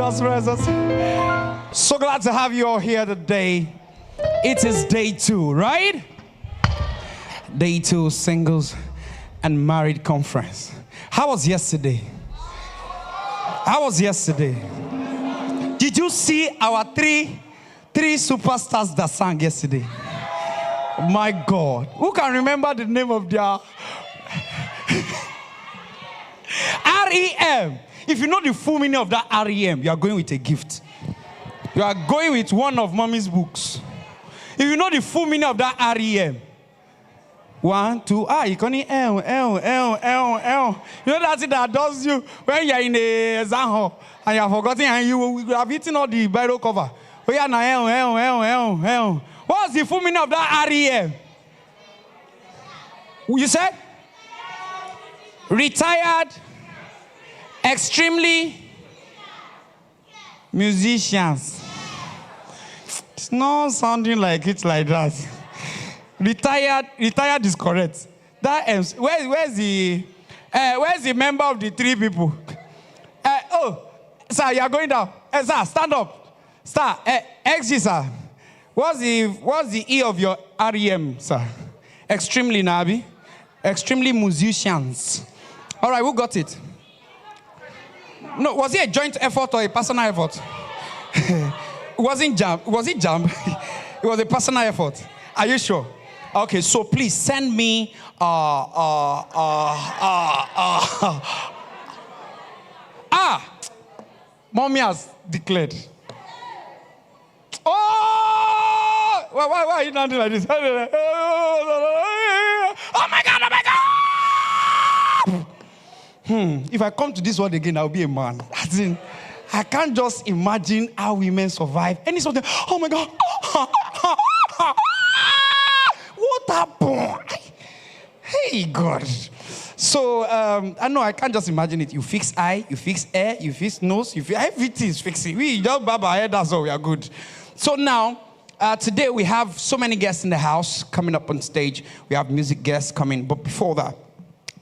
God's presence. So glad to have you all here today. It is day 2, right? Day 2 singles and married conference. How was yesterday? How was yesterday? Did you see our three superstars that sang yesterday? My God. Who can remember the name of their REM? If you know the full meaning of that REM, you are going with a gift. You are going with one of mommy's books. If you know the full meaning of that REM, 1, 2, you can hear L. You know that's it that does you when you're in the exam hall and you have forgotten and you have eaten all the Bible cover. Oh yeah, now L. What's the full meaning of that REM? You said? Retired, extremely musicians. It's not sounding like it's like that. Retired is correct. That where's the member of the 3 people? Sir, you are going down. Sir, stand up. Sir, XG, sir. What's the E of your REM, sir? Extremely Nabi. Extremely musicians. All right, who got it? No, was it a joint effort or a personal effort? It wasn't jam. Was it jam? It was a personal effort. Are you sure? Okay, so please send me Mommy has declared. Oh! Why are you not doing like this? Oh my God! If I come to this world again, I'll be a man. As in, I can't just imagine how women survive. Any sort of, oh my God. What happened? Hey, God. So, I know I can't just imagine it. You fix eye, you fix hair, you fix nose, everything is fixing. We just bob our head, that's all, we are good. So now, today we have so many guests in the house coming up on stage. We have music guests coming. But before that,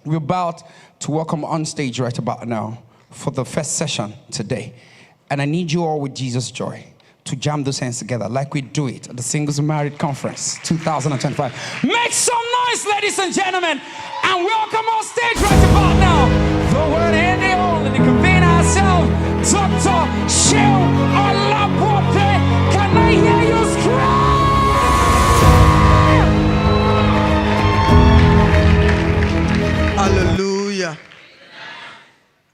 we're about to welcome on stage right about now for the first session today. And I need you all with Jesus Joy to jam those hands together like we do it at the Singles and Married Conference 2025. Make some noise, ladies and gentlemen, and welcome on stage right about now. The one and the only, the convene ourselves, Dr. Shil Olapote. Can I hear you scream? Hallelujah.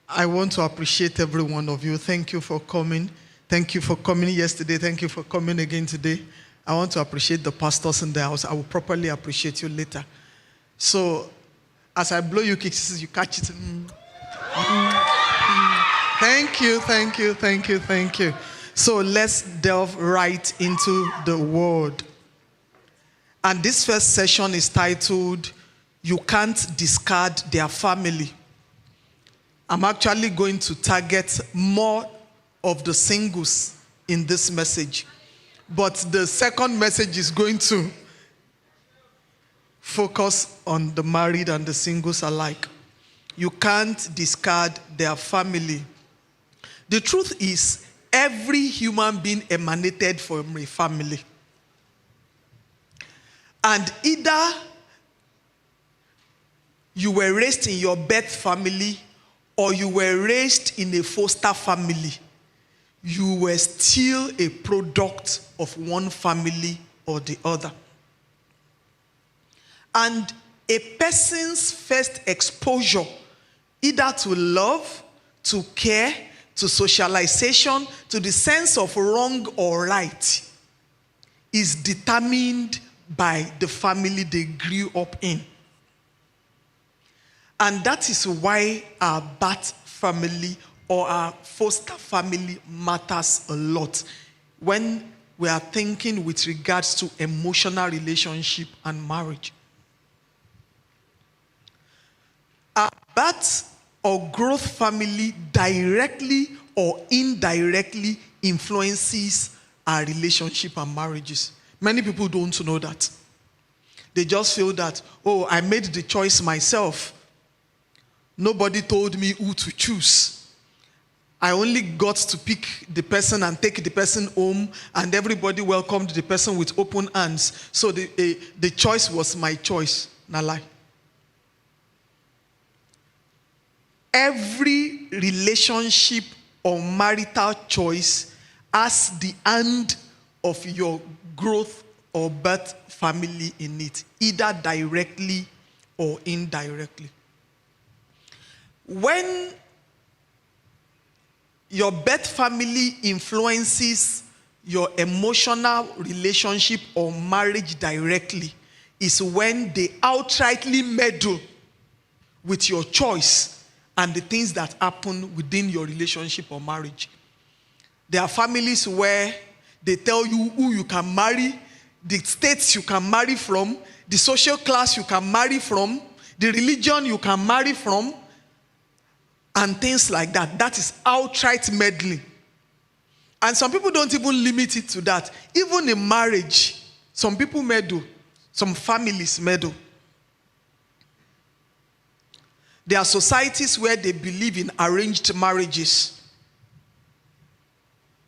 I want to appreciate every one of you. Thank you for coming. Thank you for coming yesterday. Thank you for coming again today. I want to appreciate the pastors in the house. I will properly appreciate you later. So, as I blow you kisses, you catch it. Thank you. So, let's delve right into the word. And this first session is titled, You Can't Discard Their Family. I'm actually going to target more of the singles in this message. But the second message is going to focus on the married and the singles alike. You can't discard their family. The truth is, every human being emanated from a family. And either you were raised in your birth family or you were raised in a foster family, you were still a product of one family or the other. And a person's first exposure, either to love, to care, to socialization, to the sense of wrong or right, is determined by the family they grew up in. And that is why our birth family or our foster family matters a lot when we are thinking with regards to emotional relationship and marriage. Our birth or growth family directly or indirectly influences our relationship and marriages. Many people don't know that. They just feel that, oh, I made the choice myself. Nobody told me who to choose. I only got to pick the person and take the person home, and everybody welcomed the person with open hands. So the choice was my choice. Not lie. Every relationship or marital choice has the hand of your growth or birth family in it, either directly or indirectly. When your birth family influences your emotional relationship or marriage directly, is when they outrightly meddle with your choice and the things that happen within your relationship or marriage. There are families where they tell you who you can marry, the states you can marry from, the social class you can marry from, the religion you can marry from, and things like that. That is outright meddling. And some people don't even limit it to that. Even in marriage, some people meddle. Some families meddle. There are societies where they believe in arranged marriages,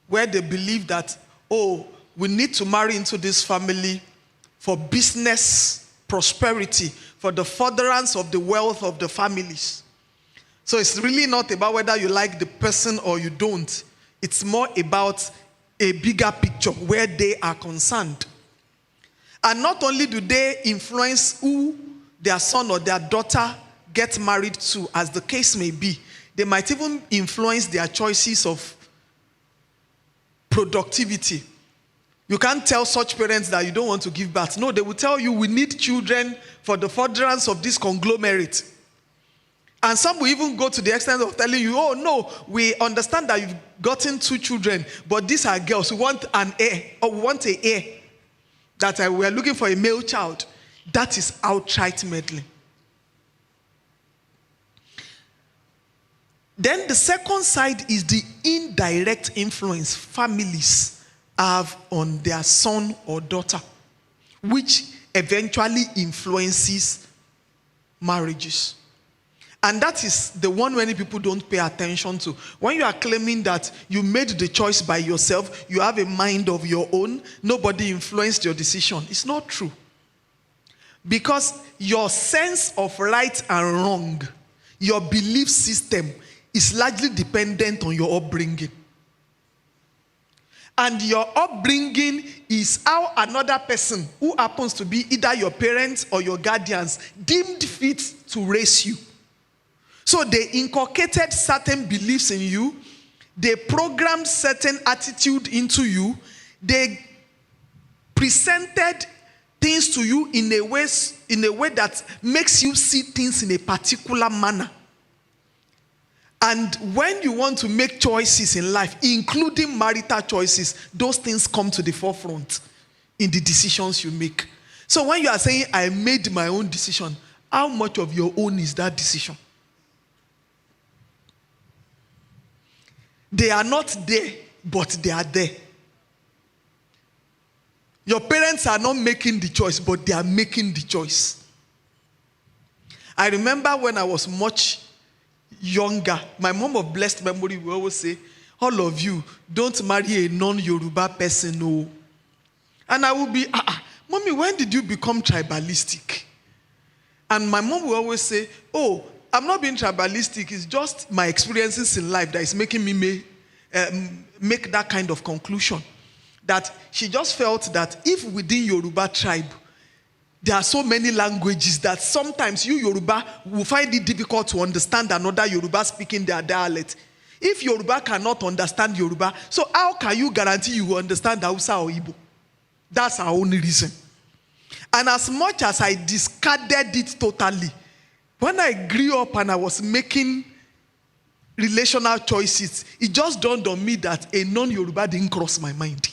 where they believe that, oh, we need to marry into this family for business prosperity, for the furtherance of the wealth of the families. So it's really not about whether you like the person or you don't. It's more about a bigger picture where they are concerned. And not only do they influence who their son or their daughter get married to, as the case may be, they might even influence their choices of productivity. You can't tell such parents that you don't want to give birth. No, they will tell you, we need children for the furtherance of this conglomerate. And some will even go to the extent of telling you, oh no, we understand that you've gotten 2 children, but these are girls. We want an heir, or we want an heir. That we are looking for a male child. That is outright meddling. Then the second side is the indirect influence families have on their son or daughter, which eventually influences marriages. And that is the one many people don't pay attention to. When you are claiming that you made the choice by yourself, you have a mind of your own, nobody influenced your decision. It's not true. Because your sense of right and wrong, your belief system is largely dependent on your upbringing. And your upbringing is how another person, who happens to be either your parents or your guardians, deemed fit to raise you. So they inculcated certain beliefs in you. They programmed certain attitude into you. They presented things to you in a way that makes you see things in a particular manner. And when you want to make choices in life, including marital choices, those things come to the forefront in the decisions you make. So when you are saying, I made my own decision, how much of your own is that decision? They are not there, but they are there. Your parents are not making the choice, but they are making the choice. I remember when I was much younger, my mom of blessed memory will always say, all of you, don't marry a non-Yoruba person, no. And I will be, Mommy, when did you become tribalistic? And my mom will always say, oh, I'm not being tribalistic, it's just my experiences in life that is making me make that kind of conclusion. That she just felt that if within Yoruba tribe, there are so many languages that sometimes you Yoruba will find it difficult to understand another Yoruba speaking their dialect. If Yoruba cannot understand Yoruba, so how can you guarantee you will understand Hausa or Igbo? That's our only reason. And as much as I discarded it totally, when I grew up and I was making relational choices, it just dawned on me that a non-Yoruba didn't cross my mind.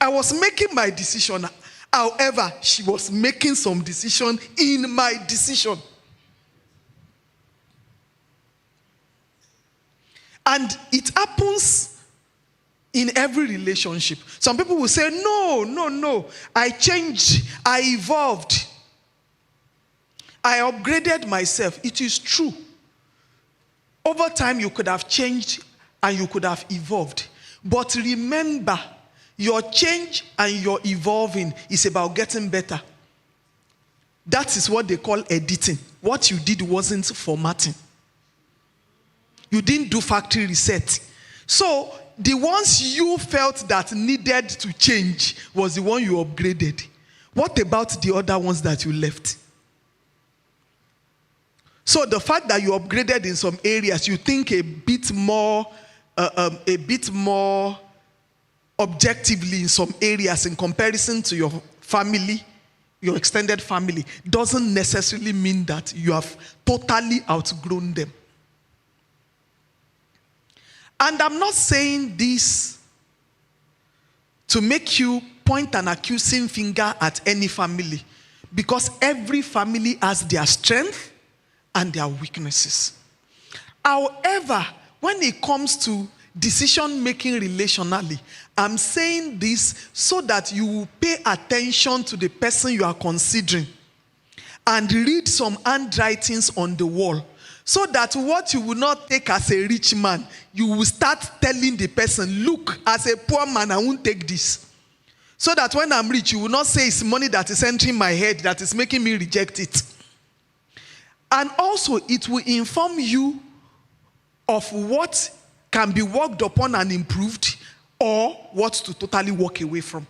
I was making my decision. However, she was making some decision in my decision. And it happens in every relationship. Some people will say, no, I changed, I evolved, I upgraded myself. It is true. Over time, you could have changed and you could have evolved. But remember, your change and your evolving is about getting better. That is what they call editing. What you did wasn't formatting. You didn't do factory reset. So the ones you felt that needed to change was the one you upgraded. What about the other ones that you left? So the fact that you upgraded in some areas, you think a bit more objectively in some areas in comparison to your family, your extended family, doesn't necessarily mean that you have totally outgrown them. And I'm not saying this to make you point an accusing finger at any family, because every family has their strength and their weaknesses. However, when it comes to decision making relationally, I'm saying this so that you will pay attention to the person you are considering and read some handwritings on the wall, so that what you will not take as a rich man, you will start telling the person, look, as a poor man, I won't take this. So that when I'm rich, you will not say it's money that is entering my head that is making me reject it. And also, it will inform you of what can be worked upon and improved, or what to totally walk away from.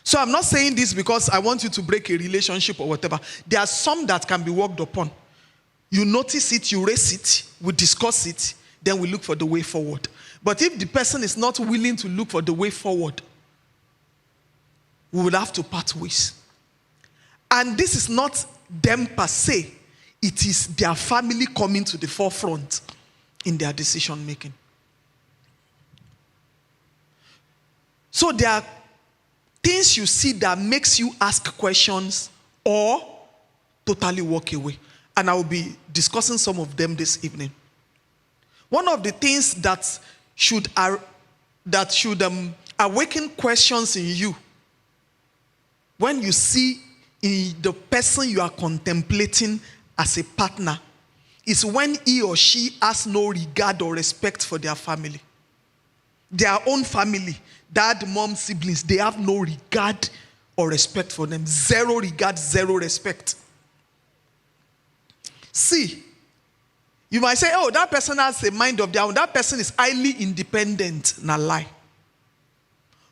So I'm not saying this because I want you to break a relationship or whatever. There are some that can be worked upon. You notice it, you raise it, we discuss it, then we look for the way forward. But if the person is not willing to look for the way forward, we will have to part ways. And this is not them per se. It is their family coming to the forefront in their decision making. So there are things you see that makes you ask questions or totally walk away. And I will be discussing some of them this evening. One of the things that should awaken questions in you when you see in the person you are contemplating as a partner is when he or she has no regard or respect for their family. Their own family, dad, mom, siblings, they have no regard or respect for them. Zero regard, zero respect. See, you might say, oh, that person has a mind of their own. That person is highly independent. Nah, lie.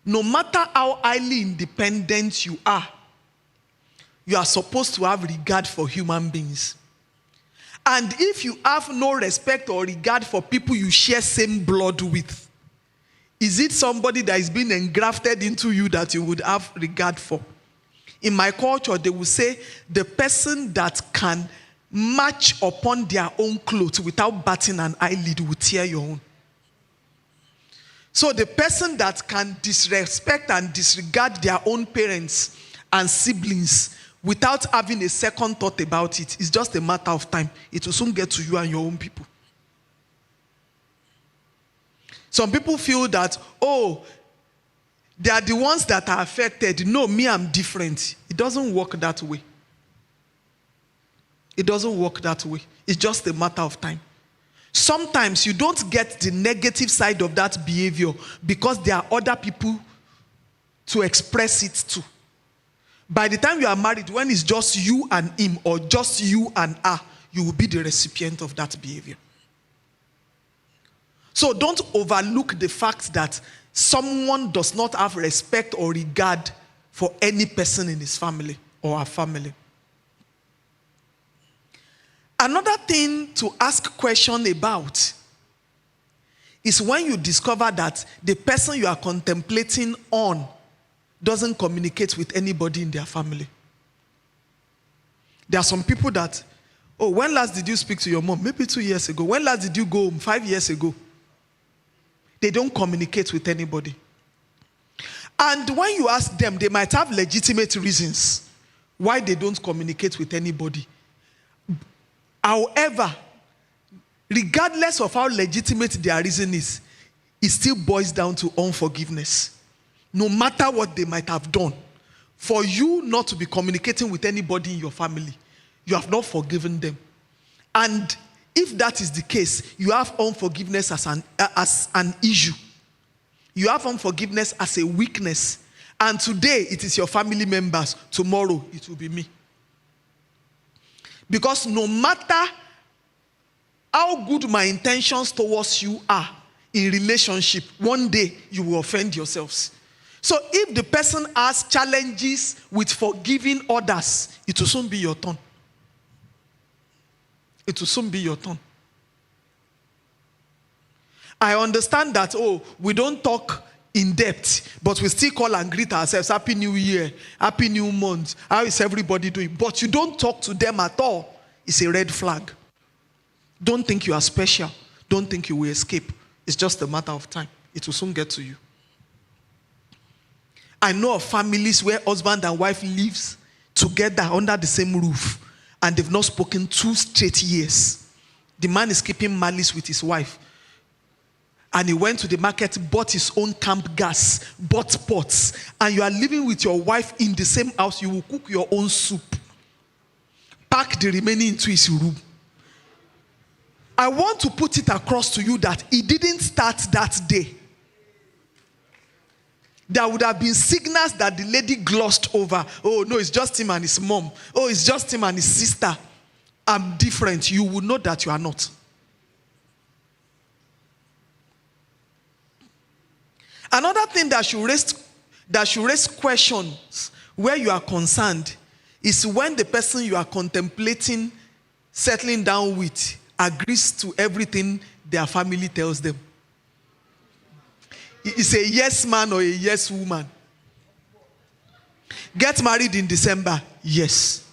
No matter how highly independent you are supposed to have regard for human beings. And if you have no respect or regard for people you share same blood with, is it somebody that is being engrafted into you that you would have regard for? In my culture, they will say the person that can march upon their own clothes without batting an eyelid will tear your own. So the person that can disrespect and disregard their own parents and siblings without having a second thought about it is just a matter of time. It will soon get to you and your own people. Some people feel that, oh, they are the ones that are affected. No, me, I'm different. It doesn't work that way. It doesn't work that way. It's just a matter of time. Sometimes you don't get the negative side of that behavior because there are other people to express it to. By the time you are married, when it's just you and him or just you and her, you will be the recipient of that behavior. So don't overlook the fact that someone does not have respect or regard for any person in his family or her family. Another thing to ask question about is when you discover that the person you are contemplating on doesn't communicate with anybody in their family. There are some people that, oh, when last did you speak to your mom? Maybe 2 years ago. When last did you go home? 5 years ago. They don't communicate with anybody. And when you ask them, they might have legitimate reasons why they don't communicate with anybody. However, regardless of how legitimate their reason is, it still boils down to unforgiveness. No matter what they might have done, for you not to be communicating with anybody in your family You have not forgiven them. And if that is the case, you have unforgiveness as an issue. You have unforgiveness as a weakness. And today, it is your family members. Tomorrow, it will be me. Because no matter how good my intentions towards you are in relationship, one day you will offend yourselves. So if the person has challenges with forgiving others, it will soon be your turn. It will soon be your turn. I understand that, we don't talk in depth, but we still call and greet ourselves, Happy New Year, Happy New Month, how is everybody doing? But you don't talk to them at all. It's a red flag. Don't think you are special. Don't think you will escape. It's just a matter of time. It will soon get to you. I know of families where husband and wife lives together under the same roof, and they've not spoken 2 straight years. The man is keeping malice with his wife. And he went to the market, bought his own camp gas, bought pots, and you are living with your wife in the same house. You will cook your own soup. Pack the remaining into his room. I want to put it across to you that it didn't start that day. There would have been signals that the lady glossed over. Oh, no, it's just him and his mom. Oh, it's just him and his sister. I'm different. You will know that you are not. Another thing that should raise questions where you are concerned is when the person you are contemplating settling down with agrees to everything their family tells them. It's a yes man or a yes woman. Get married in December, yes.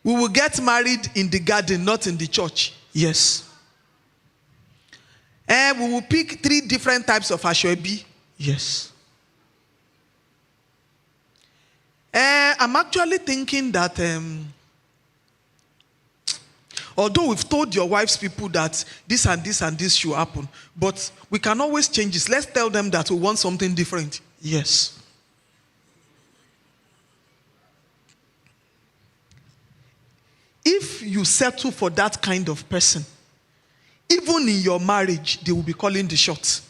We will get married in the garden, not in the church, yes. And we will pick 3 different types of ashwebi, yes. I'm actually thinking that although we've told your wife's people that this and this and this should happen, but we can always change this. Let's tell them that we want something different. Yes. If you settle for that kind of person, even in your marriage, they will be calling the shots.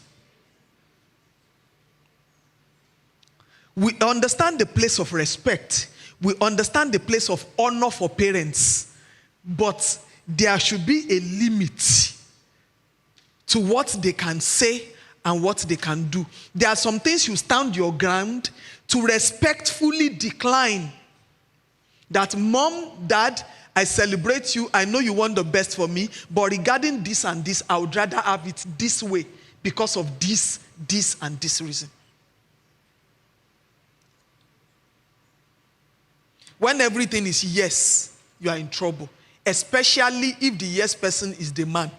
We understand the place of respect. We understand the place of honor for parents. But there should be a limit to what they can say and what they can do. There are some things you stand your ground to respectfully decline. That mom, dad, I celebrate you. I know you want the best for me. But regarding this and this, I would rather have it this way because of this, and this reason. When everything is yes, you are in trouble. Especially if the yes person is the man.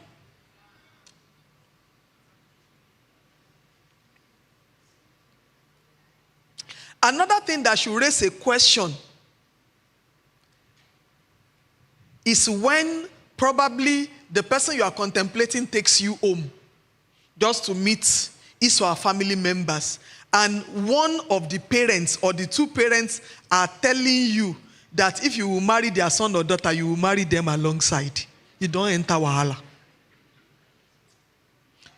Another thing that should raise a question is when probably the person you are contemplating takes you home just to meet his or her family members, and one of the parents or the 2 parents are telling you that if you will marry their son or daughter, you will marry them alongside. You don't enter wahala.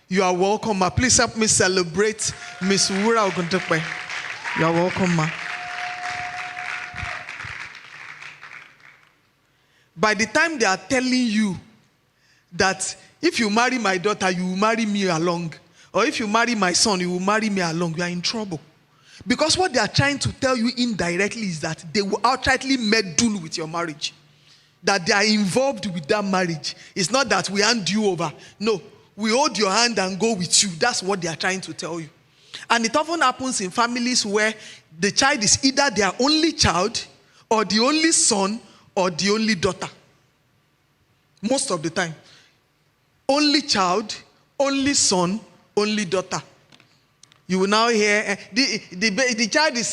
You are welcome, ma. Please help me celebrate Miss Wura Oguntekpe. You are welcome, ma. By the time they are telling you that if you marry my daughter, you will marry me along, or if you marry my son, you will marry me along, you are in trouble. Because what they are trying to tell you indirectly is that they will outrightly meddle with your marriage. That they are involved with that marriage. It's not that we hand you over. No, we hold your hand and go with you. That's what they are trying to tell you. And it often happens in families where the child is either their only child, or the only son, or the only daughter. Most of the time. Only child, only son, only daughter. You will now hear, the child is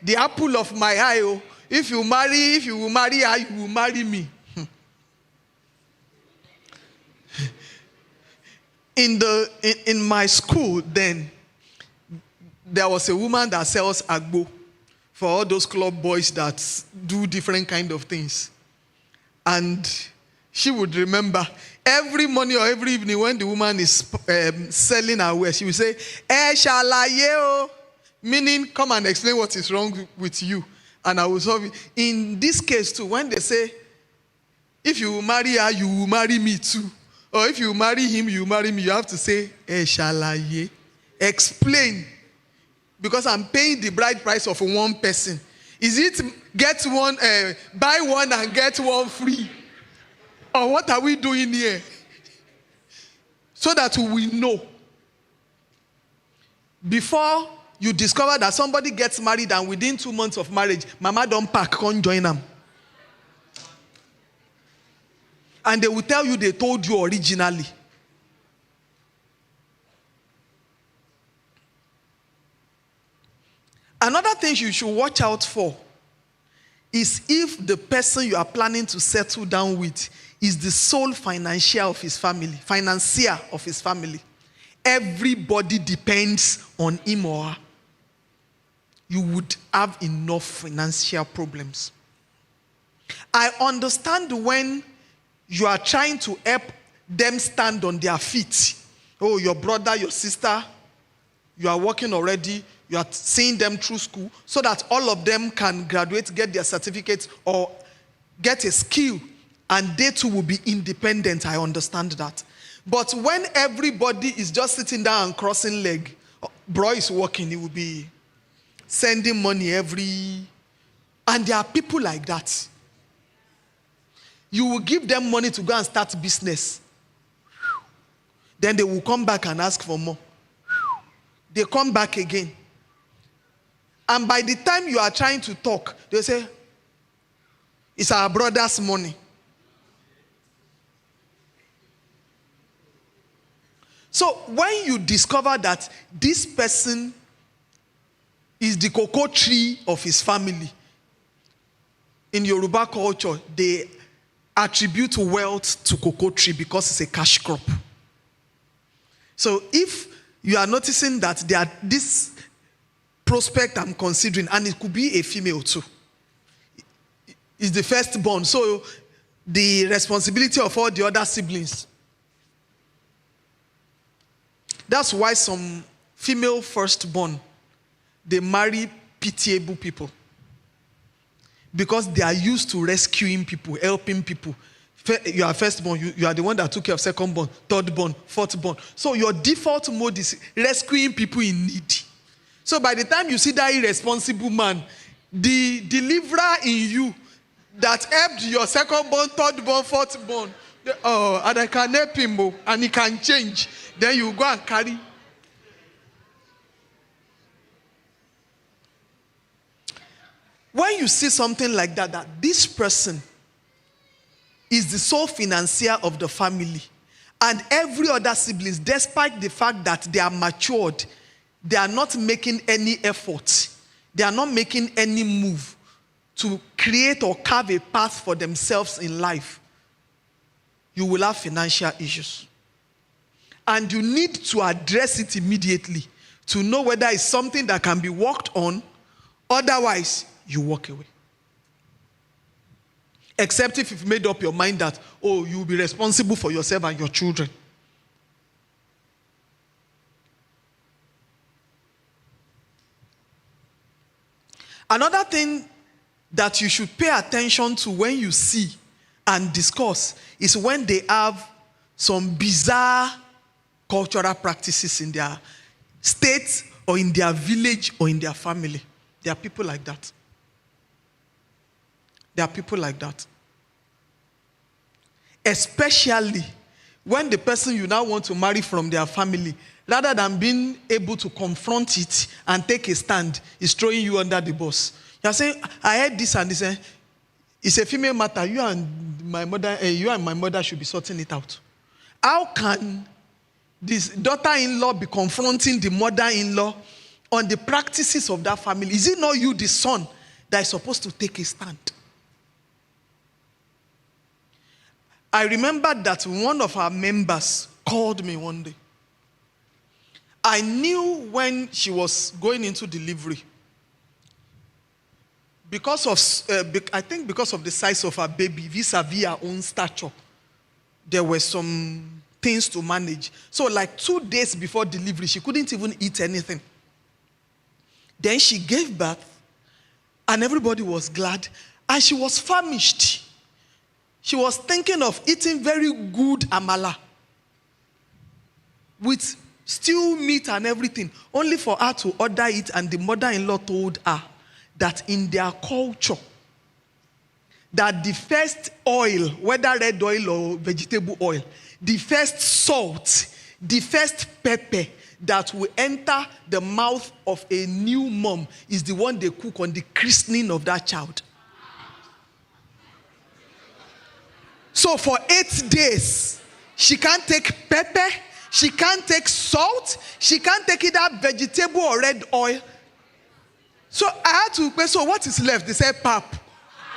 the apple of my eye. Oh. If you will marry her, you will marry me. In my school then, there was a woman that sells agbo for all those club boys that do different kind of things. And she would remember every morning or every evening when the woman is selling her wares, she would say, shalaye o, meaning come and explain what is wrong with you, and I will solve it. In this case too, when they say, if you marry her, you will marry me too. Or if you marry him, you marry me, you have to say, shalaye. Explain. Because I'm paying the bride price of one person. Is it get one, buy one and get one free? Or what are we doing here? So that we know. Before you discover that somebody gets married and within 2 months of marriage, mama don't pack, come join them. And they will tell you they told you originally. Another thing you should watch out for is if the person you are planning to settle down with is the sole financier of his family. Everybody depends on him or her. You would have enough financial problems. I understand when you are trying to help them stand on their feet. Oh, your brother, your sister, you are working already. You are seeing them through school so that all of them can graduate, get their certificates, or get a skill, and they too will be independent. I understand that. But when everybody is just sitting down and crossing leg, bro is working, he will be sending money every... And there are people like that. You will give them money to go and start business. Then they will come back and ask for more. They come back again. And by the time you are trying to talk, they say, it's our brother's money. So when you discover that this person is the cocoa tree of his family, in Yoruba culture, they attribute wealth to cocoa tree because it's a cash crop. So if you are noticing that there are this prospect I'm considering, and it could be a female too, is the firstborn, so the responsibility of all the other siblings. That's why some female firstborn, they marry pitiable people. Because they are used to rescuing people, helping people. You are firstborn, you are the one that took care of secondborn, thirdborn, fourthborn. So your default mode is rescuing people in need. So by the time you see that irresponsible man, the deliverer in you that helped your secondborn, thirdborn, fourthborn, and I can help him, and he can change. Then you go and carry. When you see something like that, that this person is the sole financier of the family, and every other siblings, despite the fact that they are matured, they are not making any effort. They are not making any move to create or carve a path for themselves in life. You will have financial issues. And you need to address it immediately to know whether it's something that can be worked on. Otherwise, you walk away. Except if you've made up your mind that, oh, you'll be responsible for yourself and your children. Another thing that you should pay attention to when you see and discuss is when they have some bizarre cultural practices in their state or in their village or in their family. There are people like that. There are people like that. Especially when the person you now want to marry from their family, rather than being able to confront it and take a stand, is throwing you under the bus. You are saying, I heard this and this. It's a female matter. You and my mother should be sorting it out. How can this daughter-in-law be confronting the mother-in-law on the practices of that family? Is it not you, the son, that is supposed to take a stand? I remember that one of our members called me one day. I knew when she was going into delivery, because of, I think because of the size of her baby, vis-a-vis her own stature, there were some things to manage. So like 2 days before delivery, she couldn't even eat anything. Then she gave birth, and everybody was glad, and she was famished. She was thinking of eating very good amala with stew meat and everything, only for her to order it, and the mother-in-law told her that in their culture, that the first oil, whether red oil or vegetable oil, the first salt, the first pepper that will enter the mouth of a new mom is the one they cook on the christening of that child. So for 8 days, she can't take pepper, she can't take salt, she can't take either vegetable or red oil. So I had to question, so what is left? They said pap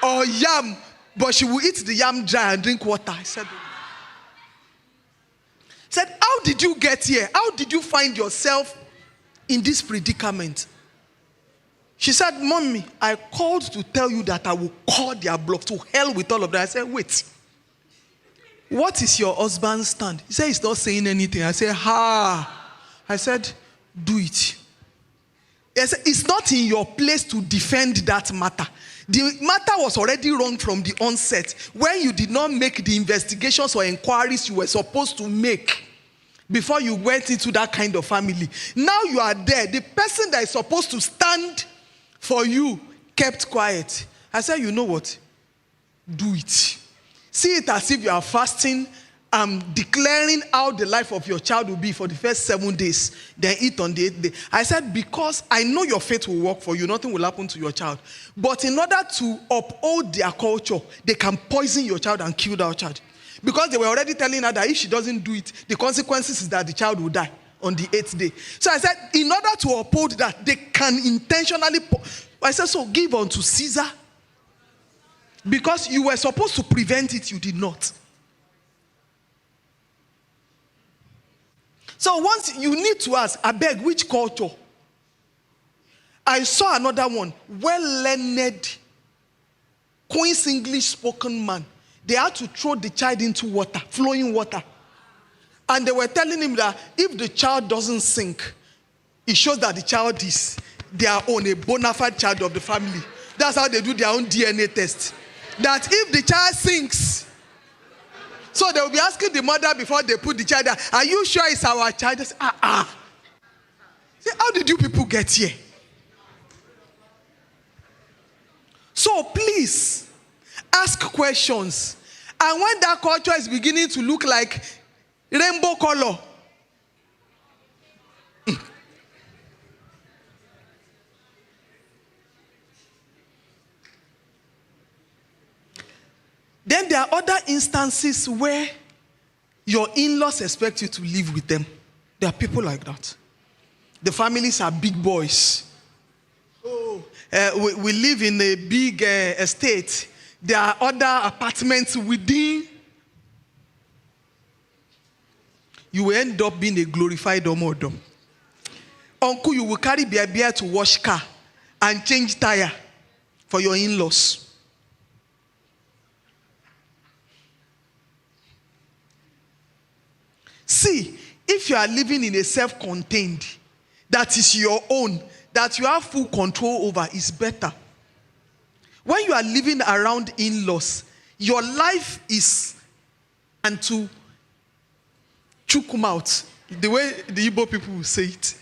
or yam, but she will eat the yam dry and drink water. I said, how did you get here? How did you find yourself in this predicament? She said, Mommy, I called to tell you that I will call their bluff, to hell with all of that. I said, wait. What is your husband's stand? He said he's not saying anything. I said, I said, do it. He said, it's not in your place to defend that matter. The matter was already wrong from the onset when you did not make the investigations or inquiries you were supposed to make before you went into that kind of family. Now you are there. The person that is supposed to stand for you kept quiet. I said, you know what? Do it. See it as if you are fasting, declaring how the life of your child will be for the first 7 days, then eat on the 8th day. I said, because I know your faith will work for you, nothing will happen to your child. But in order to uphold their culture, they can poison your child and kill that child. Because they were already telling her that if she doesn't do it, the consequences is that the child will die on the 8th day. So I said, in order to uphold that, they can intentionally, I said, so give unto Caesar. Because you were supposed to prevent it, you did not. So once you need to ask, I beg, which culture? I saw another one, well-learned, Queen's English spoken man. They had to throw the child into water, flowing water. And they were telling him that if the child doesn't sink, it shows that the child is their own, a bona fide child of the family. That's how they do their own DNA test. That if the child sinks, so they will be asking the mother before they put the child there, are you sure it's our child? They say, Say, how did you people get here? So please, ask questions. And when that culture is beginning to look like rainbow color, then there are other instances where your in-laws expect you to live with them. There are people like that. The families are big boys. We live in a big estate. There are other apartments within. You will end up being a glorified omodo. Uncle, you will carry beer to wash car and change tire for your in-laws. See, if you are living in a self-contained, that is your own, that you have full control over, is better. When you are living around in-laws, your life is, and to chukum out, the way the Igbo people will say it.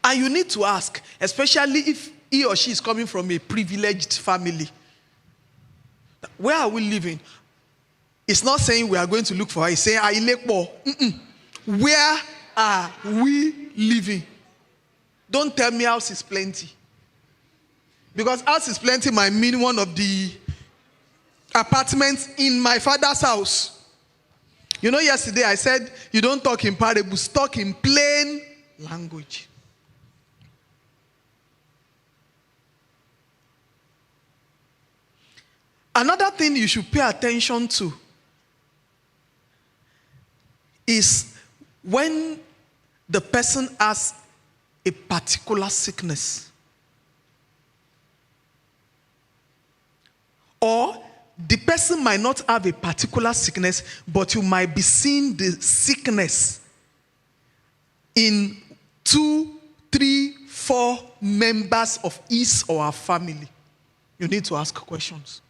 And you need to ask, especially if he or she is coming from a privileged family, where are we living? It's not saying we are going to look for her. It's saying, where are we living? Don't tell me house is plenty. Because house is plenty might mean one of the apartments in my father's house. You know, yesterday I said, you don't talk in parables, talk in plain language. Another thing you should pay attention to is when the person has a particular sickness. Or the person might not have a particular sickness, but you might be seeing the sickness in 2, 3, 4 members of his or her family. You need to ask questions.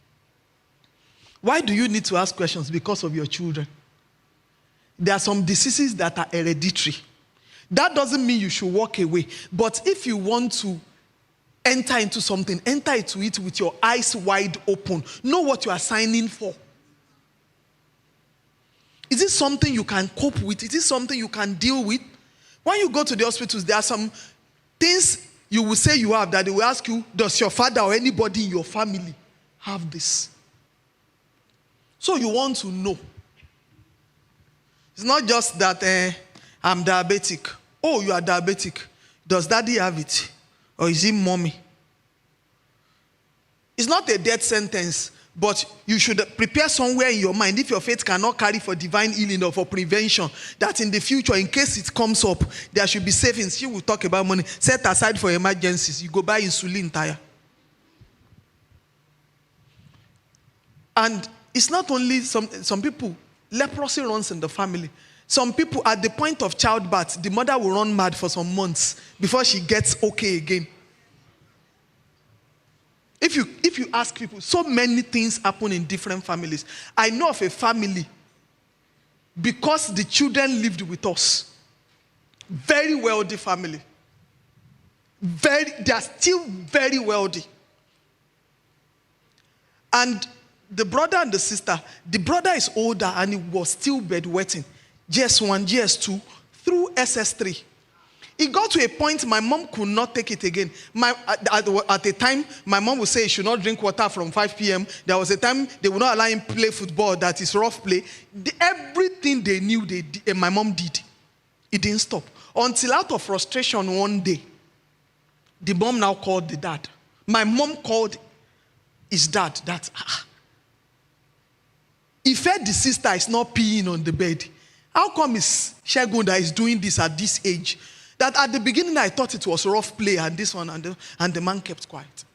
Why do you need to ask questions? Because of your children. There are some diseases that are hereditary. That doesn't mean you should walk away. But if you want to enter into something, enter into it with your eyes wide open. Know what you are signing for. Is it something you can cope with? Is it something you can deal with? When you go to the hospitals, there are some things you will say you have that they will ask you, does your father or anybody in your family have this? So you want to know. It's not just that I'm diabetic. Oh, you are diabetic. Does daddy have it? Or is it mommy? It's not a death sentence, but you should prepare somewhere in your mind, if your faith cannot carry for divine healing or for prevention, that in the future, in case it comes up, there should be savings. She will talk about money. Set aside for emergencies. You go buy insulin tire. And it's not only some people, leprosy runs in the family. Some people, at the point of childbirth, the mother will run mad for some months before she gets okay again. If you ask people, so many things happen in different families. I know of a family, because the children lived with us, very wealthy family. They are still very wealthy. And the brother and the sister, the brother is older and he was still bedwetting. GS1, GS2, through SS3. It got to a point my mom could not take it again. At a time, my mom would say he should not drink water from 5 p.m. There was a time they would not allow him play football, that is rough play. Everything they knew, my mom did. It didn't stop. Until out of frustration one day, the mom now called the dad. My mom called his dad. He fed the sister is not peeing on the bed. How come it's Shegun that is doing this at this age? That at the beginning I thought it was rough play and this one, and the man kept quiet.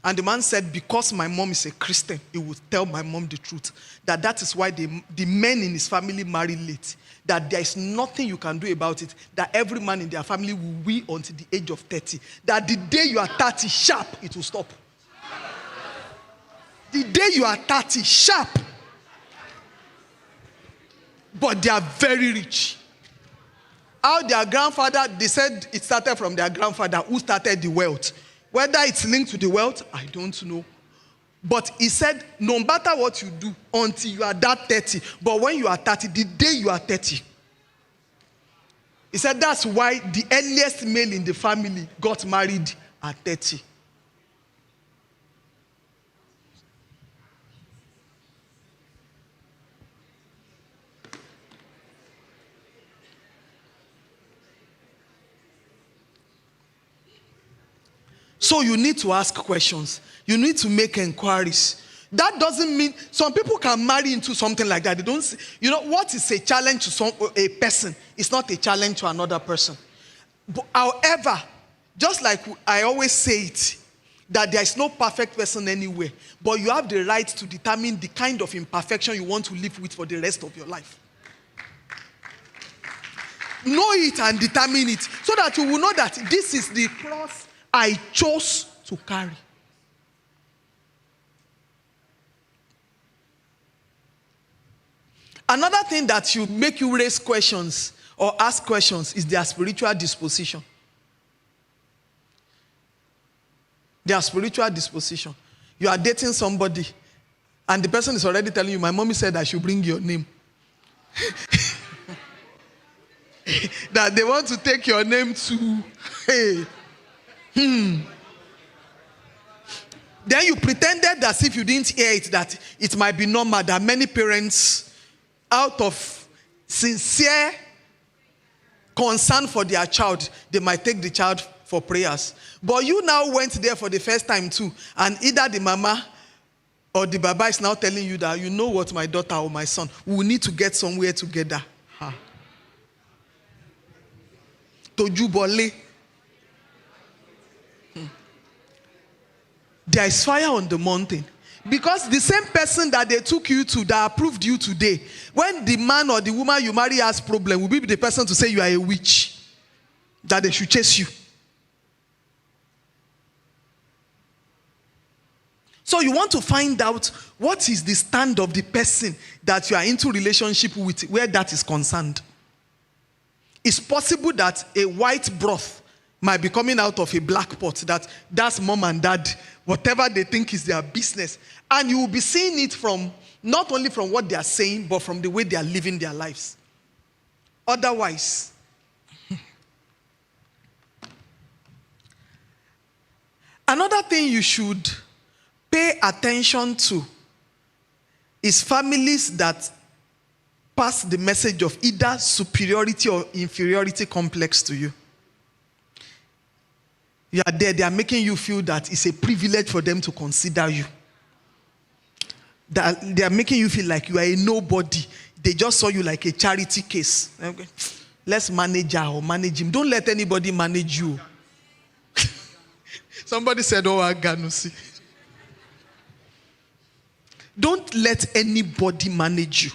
And the man said, because my mom is a Christian, he would tell my mom the truth. That is why the men in his family marry late. That there is nothing you can do about it. That every man in their family will wait until the age of 30. That the day you are 30, sharp, it will stop. The day you are 30, sharp. But they are very rich. How their grandfather, they said it started from their grandfather who started the wealth. Whether it's linked to the wealth, I don't know. But he said, no matter what you do until you are that 30, but when you are 30, the day you are 30, he said that's why the earliest male in the family got married at 30. So you need to ask questions. You need to make inquiries. That doesn't mean some people can marry into something like that. They don't see, what is a challenge to a person is not a challenge to another person. But, however, just like I always say it, that there is no perfect person anywhere, but you have the right to determine the kind of imperfection you want to live with for the rest of your life. Know it and determine it so that you will know that this is the cross I chose to carry. Another thing that should make you raise questions or ask questions is their spiritual disposition. Their spiritual disposition. You are dating somebody and the person is already telling you, my mommy said I should bring your name. That they want to take your name to, Then you pretended as if you didn't hear it, that it might be normal that many parents, out of sincere concern for their child, they might take the child for prayers. But you now went there for the first time too, and either the mama or the baba is now telling you that, you know what, my daughter or my son, we will need to get somewhere together. Tojubole. There is fire on the mountain. Because the same person that they took you to, that approved you today, when the man or the woman you marry has problem, will be the person to say you are a witch, that they should chase you. So you want to find out what is the stand of the person that you are into relationship with, where that is concerned. It's possible that a white broth might be coming out of a black pot, that's mom and dad, whatever they think is their business. And you will be seeing it from, not only from what they are saying, but from the way they are living their lives. Otherwise, another thing you should pay attention to is families that pass the message of either superiority or inferiority complex to you. You are there, they are making you feel that it's a privilege for them to consider you. That they are making you feel like you are a nobody. They just saw you like a charity case. Okay. Let's manage her or manage him. Don't let anybody manage you. Somebody said, oh, I got no see. Don't let anybody manage you.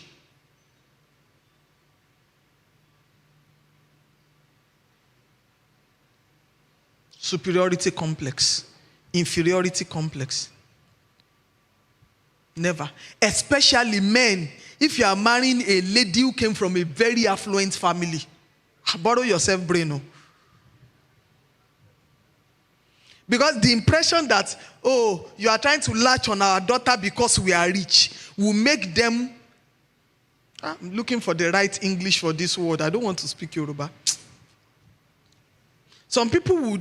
Superiority complex, inferiority complex. Never. Especially men. If you are marrying a lady who came from a very affluent family, borrow yourself brain. No? Because the impression that, oh, you are trying to latch on our daughter because we are rich, will make them, I'm looking for the right English for this word. I don't want to speak Yoruba. Some people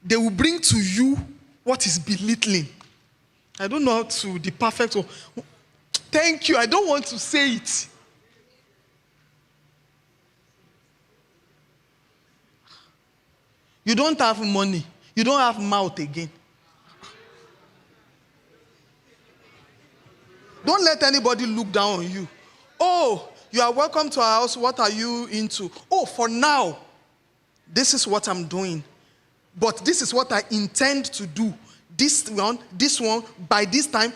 they will bring to you what is belittling. I don't know how to, the perfect word. Thank you, I don't want to say it. You don't have money. You don't have mouth again. Don't let anybody look down on you. Oh, you are welcome to our house. What are you into? Oh, for now, this is what I'm doing. But this is what I intend to do. This one, by this time.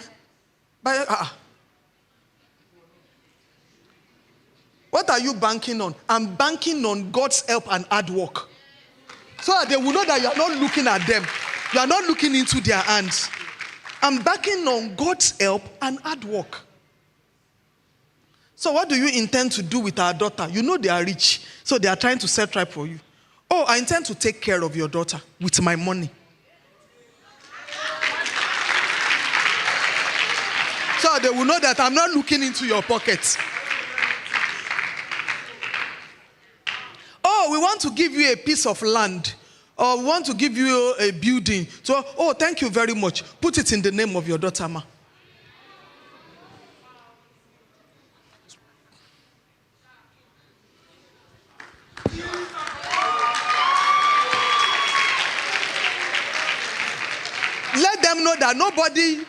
What are you banking on? I'm banking on God's help and hard work. So that they will know that you are not looking at them. You are not looking into their hands. I'm banking on God's help and hard work. So what do you intend to do with our daughter? You know they are rich. So they are trying to set right for you. Oh, I intend to take care of your daughter with my money. So they will know that I'm not looking into your pockets. Oh, we want to give you a piece of land. Or we want to give you a building. So, oh, thank you very much. Put it in the name of your daughter, ma. Let them know that nobody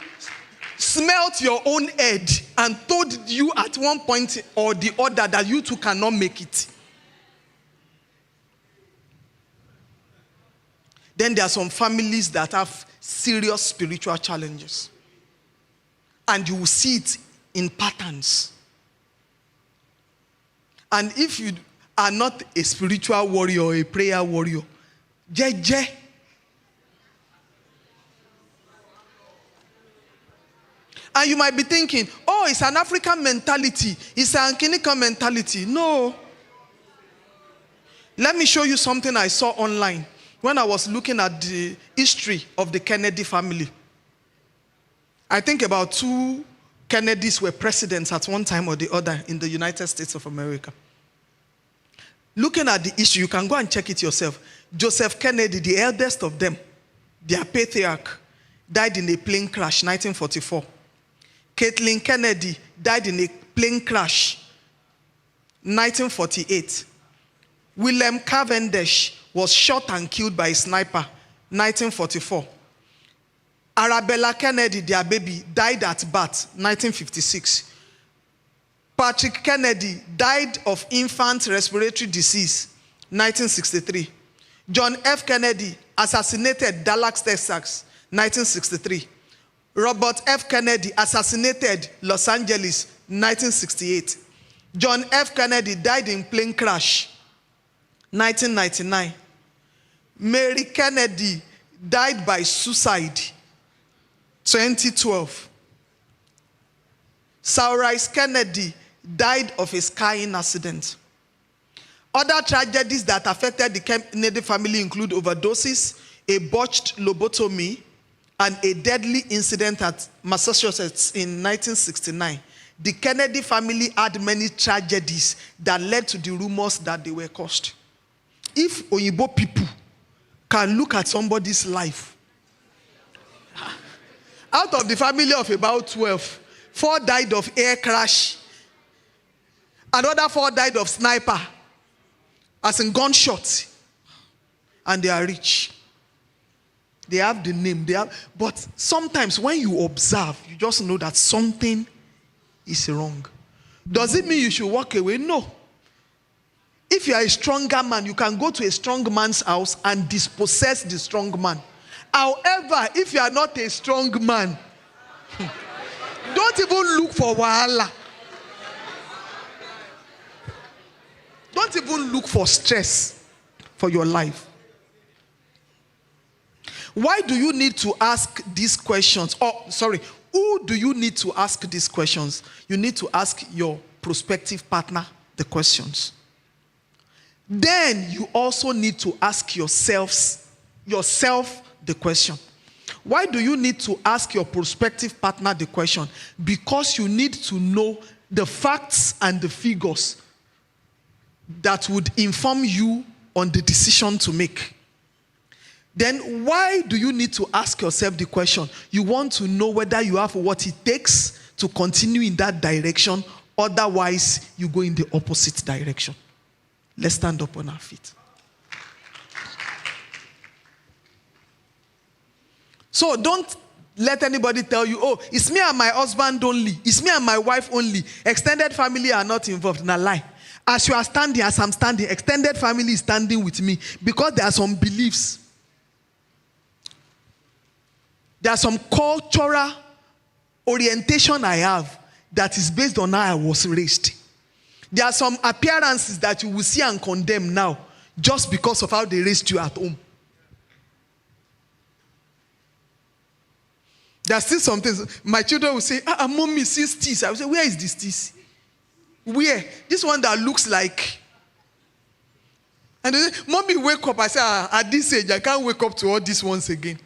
smelt your own head and told you at one point or the other that you two cannot make it. Then there are some families that have serious spiritual challenges. And you will see it in patterns. And if you are not a spiritual warrior or a prayer warrior, jeje. And you might be thinking, oh, it's an African mentality. It's an Ankinika mentality. No. Let me show you something I saw online when I was looking at the history of the Kennedy family. I think about 2 Kennedys were presidents at one time or the other in the United States of America. Looking at the history, you can go and check it yourself. Joseph Kennedy, the eldest of them, their patriarch, died in a plane crash, 1944. Caitlin Kennedy died in a plane crash, 1948. William Cavendish was shot and killed by a sniper, 1944. Arabella Kennedy, their baby, died at birth, 1956. Patrick Kennedy died of infant respiratory disease, 1963. John F. Kennedy assassinated Dallas, Texas, 1963. Robert F. Kennedy assassinated, Los Angeles, 1968. John F. Kennedy died in plane crash, 1999. Mary Kennedy died by suicide, 2012. Cyrus Kennedy died of a skiing accident. Other tragedies that affected the Kennedy family include overdoses, a botched lobotomy, and a deadly incident at Massachusetts in 1969. The Kennedy family had many tragedies that led to the rumors that they were cursed. If Oyibo people can look at somebody's life, out of the family of about 12, 4 died of air crash, another 4 died of sniper, as in gunshot, and they are rich. They have the name, but sometimes when you observe, you just know that something is wrong. Does it mean you should walk away? No. If you are a stronger man, you can go to a strong man's house and dispossess the strong man. However, if you are not a strong man, don't even look for wahala. Don't even look for stress for your life. Why do you need to ask these questions? Who do you need to ask these questions? You need to ask your prospective partner the questions. Then you also need to ask yourself the question. Why do you need to ask your prospective partner the question? Because you need to know the facts and the figures that would inform you on the decision to make. Then why do you need to ask yourself the question? You want to know whether you have what it takes to continue in that direction. Otherwise, you go in the opposite direction. Let's stand up on our feet. So don't let anybody tell you, oh, it's me and my husband only. It's me and my wife only. Extended family are not involved. Now lie. As you are standing, as I'm standing, extended family is standing with me because there are some beliefs. There are some cultural orientation I have that is based on how I was raised. There are some appearances that you will see and condemn now just because of how they raised you at home. There are still some things. My children will say, mommy sees this. I will say, where is this this? Where? This one that looks like. And they say, mommy, wake up. I say, at this age, I can't wake up to all this once again.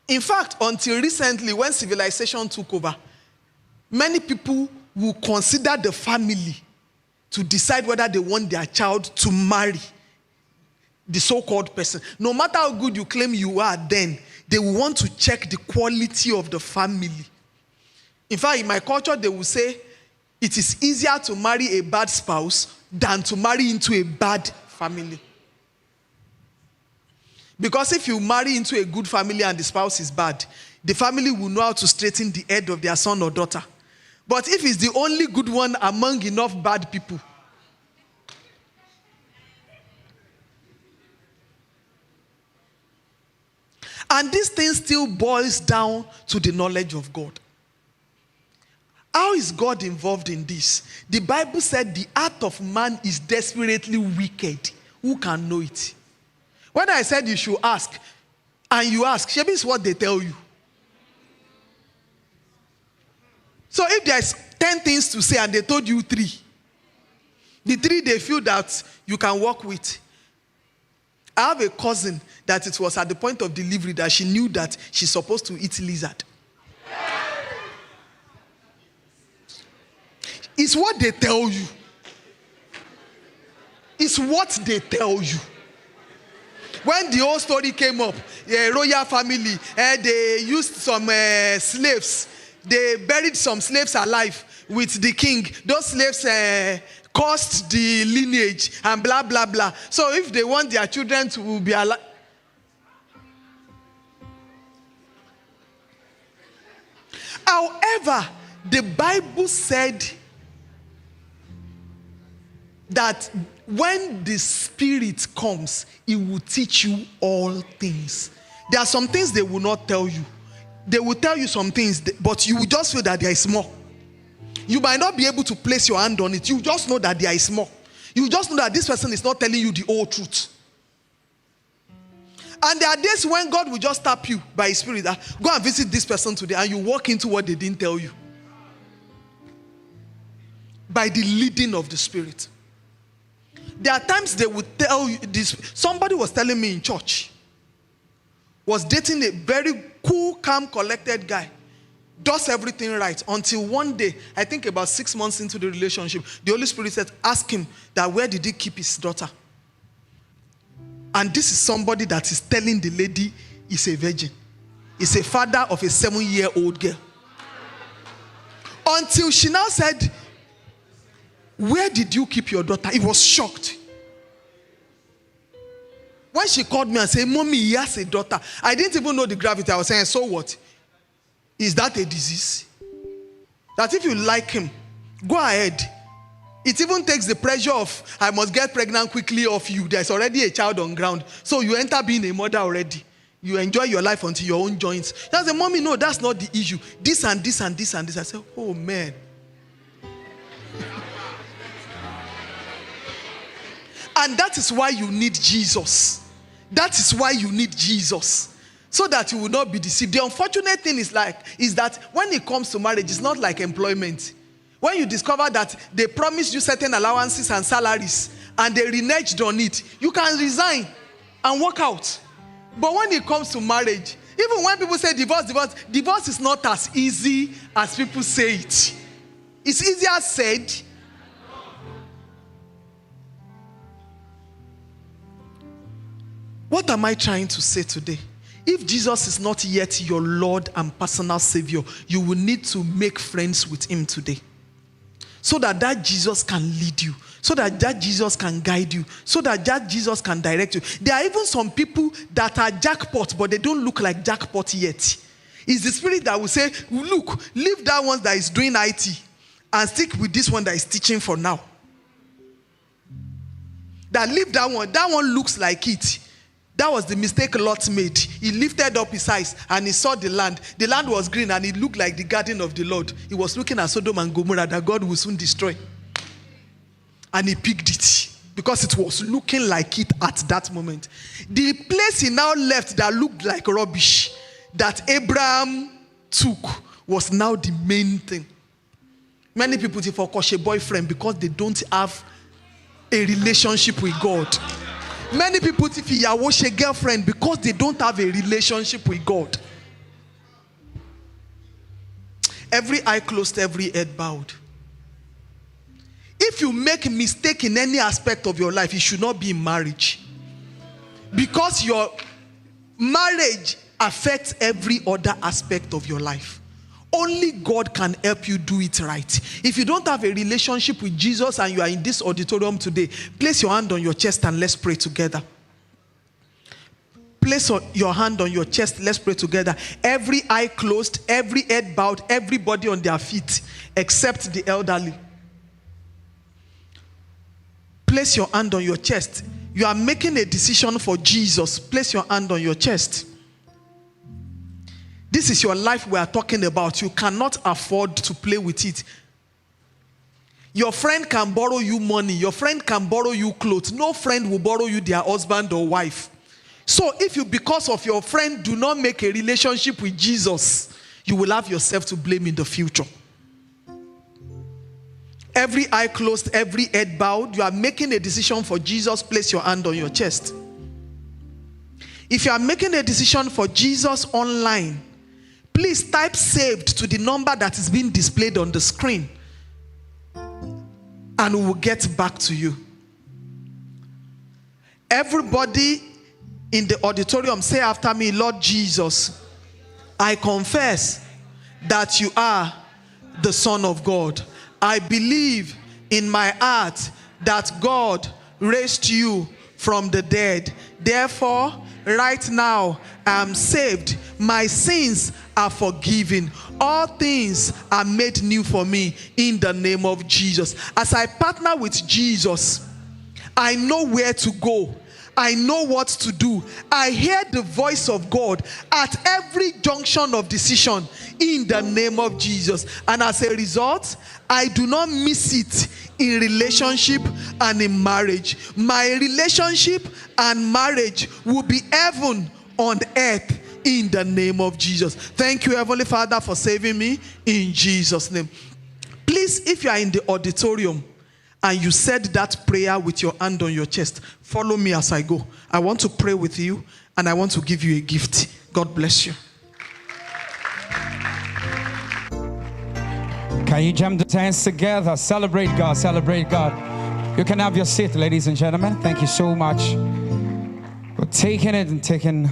In fact, until recently, when civilization took over, many people will consider the family to decide whether they want their child to marry the so-called person. No matter how good you claim you are then, they will want to check the quality of the family. In fact, in my culture, they will say, it is easier to marry a bad spouse than to marry into a bad family. Because if you marry into a good family and the spouse is bad, the family will know how to straighten the head of their son or daughter. But if it's the only good one among enough bad people, and this thing still boils down to the knowledge of God. How is God involved in this? The Bible said the heart of man is desperately wicked. Who can know it? When I said you should ask, and you ask, maybe it's what they tell you. So if there's 10 things to say and they told you 3, the 3 they feel that you can work with. I have a cousin that it was at the point of delivery that she knew that she's supposed to eat lizard. It's what they tell you. It's what they tell you. When the whole story came up, the royal family, they used some slaves. They buried some slaves alive with the king. Those slaves caused the lineage and blah, blah, blah. So if they want their children to be alive. However, the Bible said that when the Spirit comes, He will teach you all things. There are some things they will not tell you. They will tell you some things, but you will just feel that there is more. You might not be able to place your hand on it. You just know that there is more. You just know that this person is not telling you the whole truth. And there are days when God will just tap you by His Spirit that go and visit this person today, and you walk into what they didn't tell you. By the leading of the Spirit. There are times they will tell you this. Somebody was telling me in church, was dating a very cool, calm, collected guy. Does everything right until one day, I think about 6 months into the relationship, the Holy Spirit said, ask him that where did he keep his daughter? And this is somebody that is telling the lady he's a virgin. He's a father of a 7-year-old girl. Until she now said, where did you keep your daughter? He was shocked. When she called me and said, Mommy, he has a daughter. I didn't even know the gravity. I was saying, so what? Is that a disease? That if you like him, go ahead. It even takes the pressure of, I must get pregnant quickly off you. There's already a child on ground. So you enter being a mother already. You enjoy your life until your own joints. I said, Mommy, no, that's not the issue. This and this and this and this. I said, oh, man. And that is why you need Jesus. That is why you need Jesus. So that you will not be deceived. The unfortunate thing is that when it comes to marriage, it's not like employment. When you discover that they promised you certain allowances and salaries and they reneged on it, you can resign and walk out. But when it comes to marriage, even when people say divorce is not as easy as people say it. It's easier said. What am I trying to say today? If Jesus is not yet your Lord and personal Savior, you will need to make friends with Him today. So that Jesus can lead you. So that Jesus can guide you. So that Jesus can direct you. There are even some people that are jackpot, but they don't look like jackpot yet. It's the Spirit that will say, look, leave that one that is doing IT and stick with this one that is teaching for now. That leave that one looks like it. That was the mistake Lot made. He lifted up his eyes and he saw the land. The land was green and it looked like the garden of the Lord. He was looking at Sodom and Gomorrah that God will soon destroy. And he picked it because it was looking like it at that moment. The place he now left that looked like rubbish, that Abraham took, was now the main thing. Many people say for a boyfriend because they don't have a relationship with God. Many people think Yawosh a girlfriend because they don't have a relationship with God. Every eye closed, every head bowed. If you make a mistake in any aspect of your life, you should not be in marriage. Because your marriage affects every other aspect of your life. Only God can help you do it right. If you don't have a relationship with Jesus and you are in this auditorium today, place your hand on your chest and let's pray together. Place your hand on your chest, let's pray together. Every eye closed, every head bowed, everybody on their feet, except the elderly. Place your hand on your chest. You are making a decision for Jesus. Place your hand on your chest. This is your life we are talking about. You cannot afford to play with it. Your friend can borrow you money. Your friend can borrow you clothes. No friend will borrow you their husband or wife. So if you, because of your friend, do not make a relationship with Jesus, you will have yourself to blame in the future. Every eye closed, every head bowed. You are making a decision for Jesus. Place your hand on your chest. If you are making a decision for Jesus online, please type saved to the number that is being displayed on the screen. And we will get back to you. Everybody in the auditorium, say after me, Lord Jesus, I confess that you are the Son of God. I believe in my heart that God raised you from the dead. Therefore, right now, I am saved. My sins are forgiven. All things are made new for me in the name of Jesus. As I partner with Jesus, I know where to go. I know what to do. I hear the voice of God at every junction of decision in the name of Jesus. And as a result, I do not miss it in relationship and in marriage. My relationship and marriage will be heaven on earth in the name of Jesus. Thank you, Heavenly Father, for saving me in Jesus' name. Please, if you are in the auditorium and you said that prayer with your hand on your chest, follow me as I go. I want to pray with you and I want to give you a gift. God bless you. Can you jam the hands together? Celebrate God, celebrate God. You can have your seat, ladies and gentlemen. Thank you so much for taking it and taking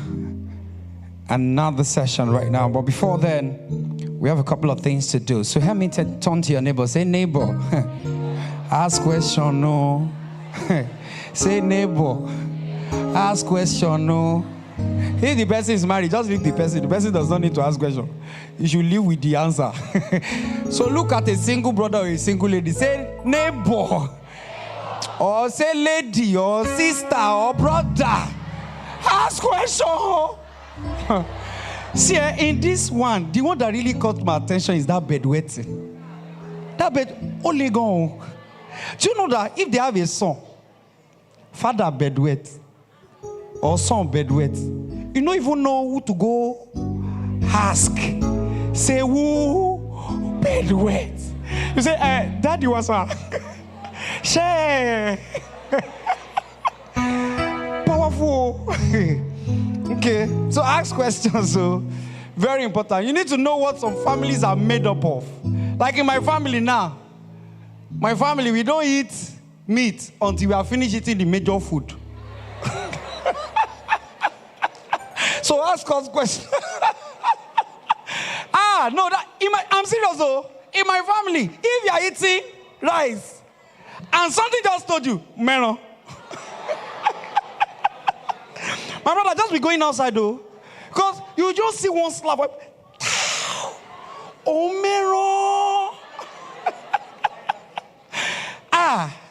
another session right now. But before then, we have a couple of things to do. So help me turn to your neighbor. Say, neighbor. Ask question, no. Say, neighbor. Ask question, no. If the person is married, just leave the person. The person does not need to ask question. You should live with the answer. So look at a single brother or a single lady. Say, neighbor. Or say, lady, or sister, or brother. Ask question. See, in this one, the one that really caught my attention is that bed wetting. That bed only gone. Do you know that if they have a son, father bed wet, or son bed wet, you don't even know who to go ask. Say, who bed wet? You say, daddy was her. Share. Powerful. Okay, so ask questions. So very important. You need to know what some families are made up of. Like in my family now, my family, we don't eat meat until we are finished eating the major food. So ask us questions. No, I'm serious though. In my family, if you are eating rice and something just told you, Mero. My brother, just be going outside though. Because you just see one slap. Oh, Mero.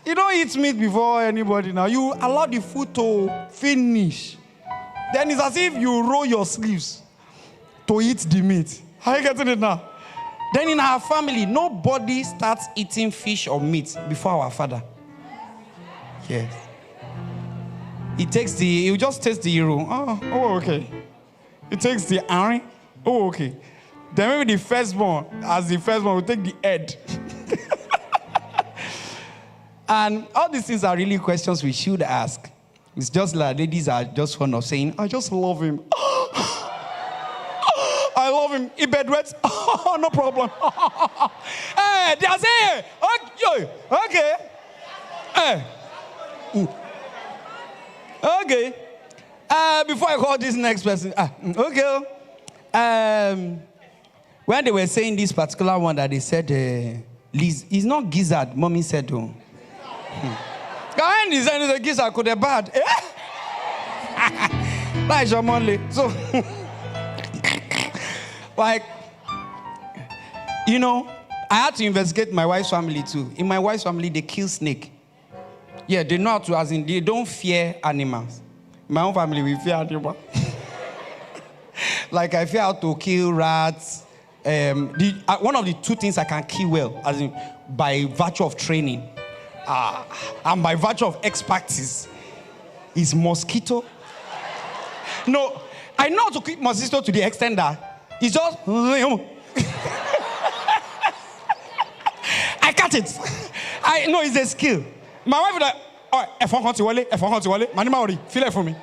You don't eat meat before anybody now. You allow the food to finish. Then it's as if you roll your sleeves to eat the meat. Are you getting it now? Then in our family, nobody starts eating fish or meat before our father. Yes. He just takes the hero. Oh, okay. He takes the iron. Oh, okay. Then maybe the firstborn will take the head. And all these things are really questions we should ask. It's just like ladies are just fond of saying, I just love him. I love him. He bedwets. No problem. Hey, they are saying, okay. Hey. Okay. Before I call this next person, okay. When they were saying this particular one that they said, Liz, it's not gizzard, mommy said, oh. When he said it's a gizzard, could have bad. Like your money. So, like, you know, I had to investigate my wife's family too. In my wife's family, they kill snake. Yeah, they know how to, as in, they don't fear animals. In my own family, we fear animals. Like, I fear how to kill rats. One of the two things I can kill well, as in, by virtue of training, and by virtue of expertise, is mosquito. No, I know how to kill mosquito to the extent that it's just... I cut it. I know it's a skill. My wife is like, all right, F1 Manima already, feel it for me.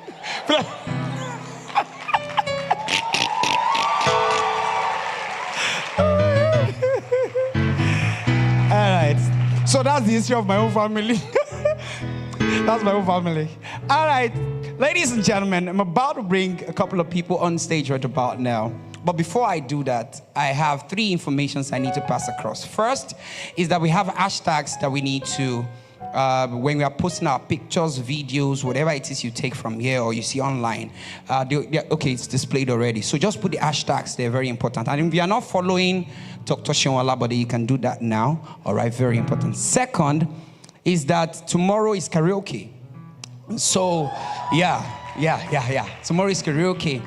All right. So that's the history of my own family. That's my own family. All right. Ladies and gentlemen, I'm about to bring a couple of people on stage right about now. But before I do that, I have 3 informations I need to pass across. First is that we have hashtags that we need to, when we are posting our pictures, videos, whatever it is you take from here or you see online. Okay, it's displayed already. So just put the hashtags. They're very important. And if you are not following Dr. Shinwala, but you can do that now. All right, very important. Second is that tomorrow is karaoke. So, yeah. Tomorrow is karaoke.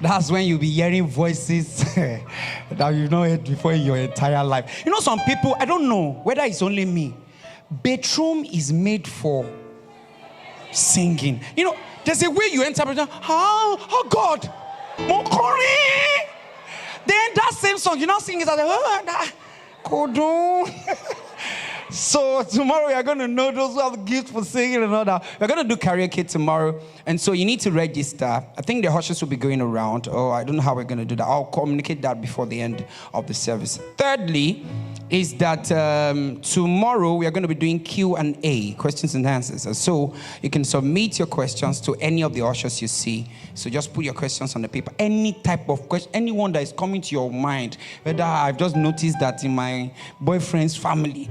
That's when you'll be hearing voices that you've not heard before in your entire life. You know, some people, I don't know whether it's only me. Bedroom is made for singing. You know, there's a way you enter, oh God, Mokori. Then that same song, you now sing it as Kodun. So tomorrow we are going to know those who have gifts for singing and all that. We're going to do karaoke tomorrow. And so you need to register. I think the ushers will be going around. Oh, I don't know how we're going to do that. I'll communicate that before the end of the service. Thirdly, is that tomorrow we are going to be doing Q&A, questions and answers. And so you can submit your questions to any of the ushers you see. So just put your questions on the paper. Any type of question, anyone that is coming to your mind. Whether I've just noticed that in my boyfriend's family.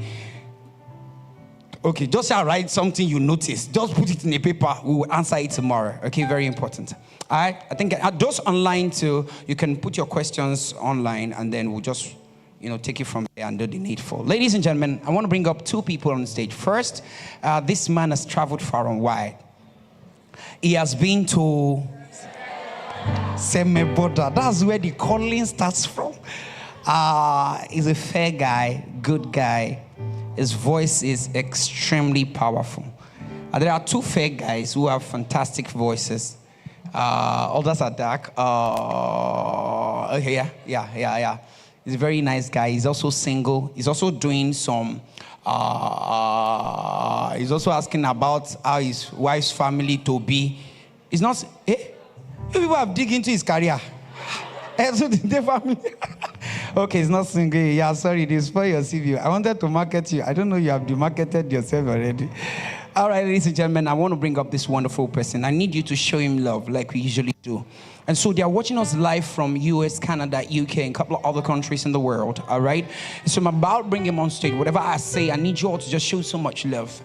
Okay, just write something you notice. Just put it in a paper. We will answer it tomorrow. Okay, very important. All right, I think those online too, you can put your questions online and then we'll just, take it from there and do the needful. Ladies and gentlemen, I want to bring up two people on stage. First, this man has traveled far and wide. He has been to Semeboda. That's where the calling starts from. He's a fair guy, good guy. His voice is extremely powerful. There are two fair guys who have fantastic voices. Others are dark. Okay, yeah. He's a very nice guy. He's also single. He's also doing some. He's also asking about how his wife's family to be. It's not. You people have dig into his career. So the family. Okay, it's not single. Yeah, sorry, this is for your CV. I wanted to market you. I don't know you have demarketed yourself already. All right, ladies and gentlemen, I want to bring up this wonderful person. I need you to show him love like we usually do. And so they are watching us live from US, Canada, UK, and a couple of other countries in the world, all right? So I'm about to bring him on stage. Whatever I say, I need you all to just show so much love.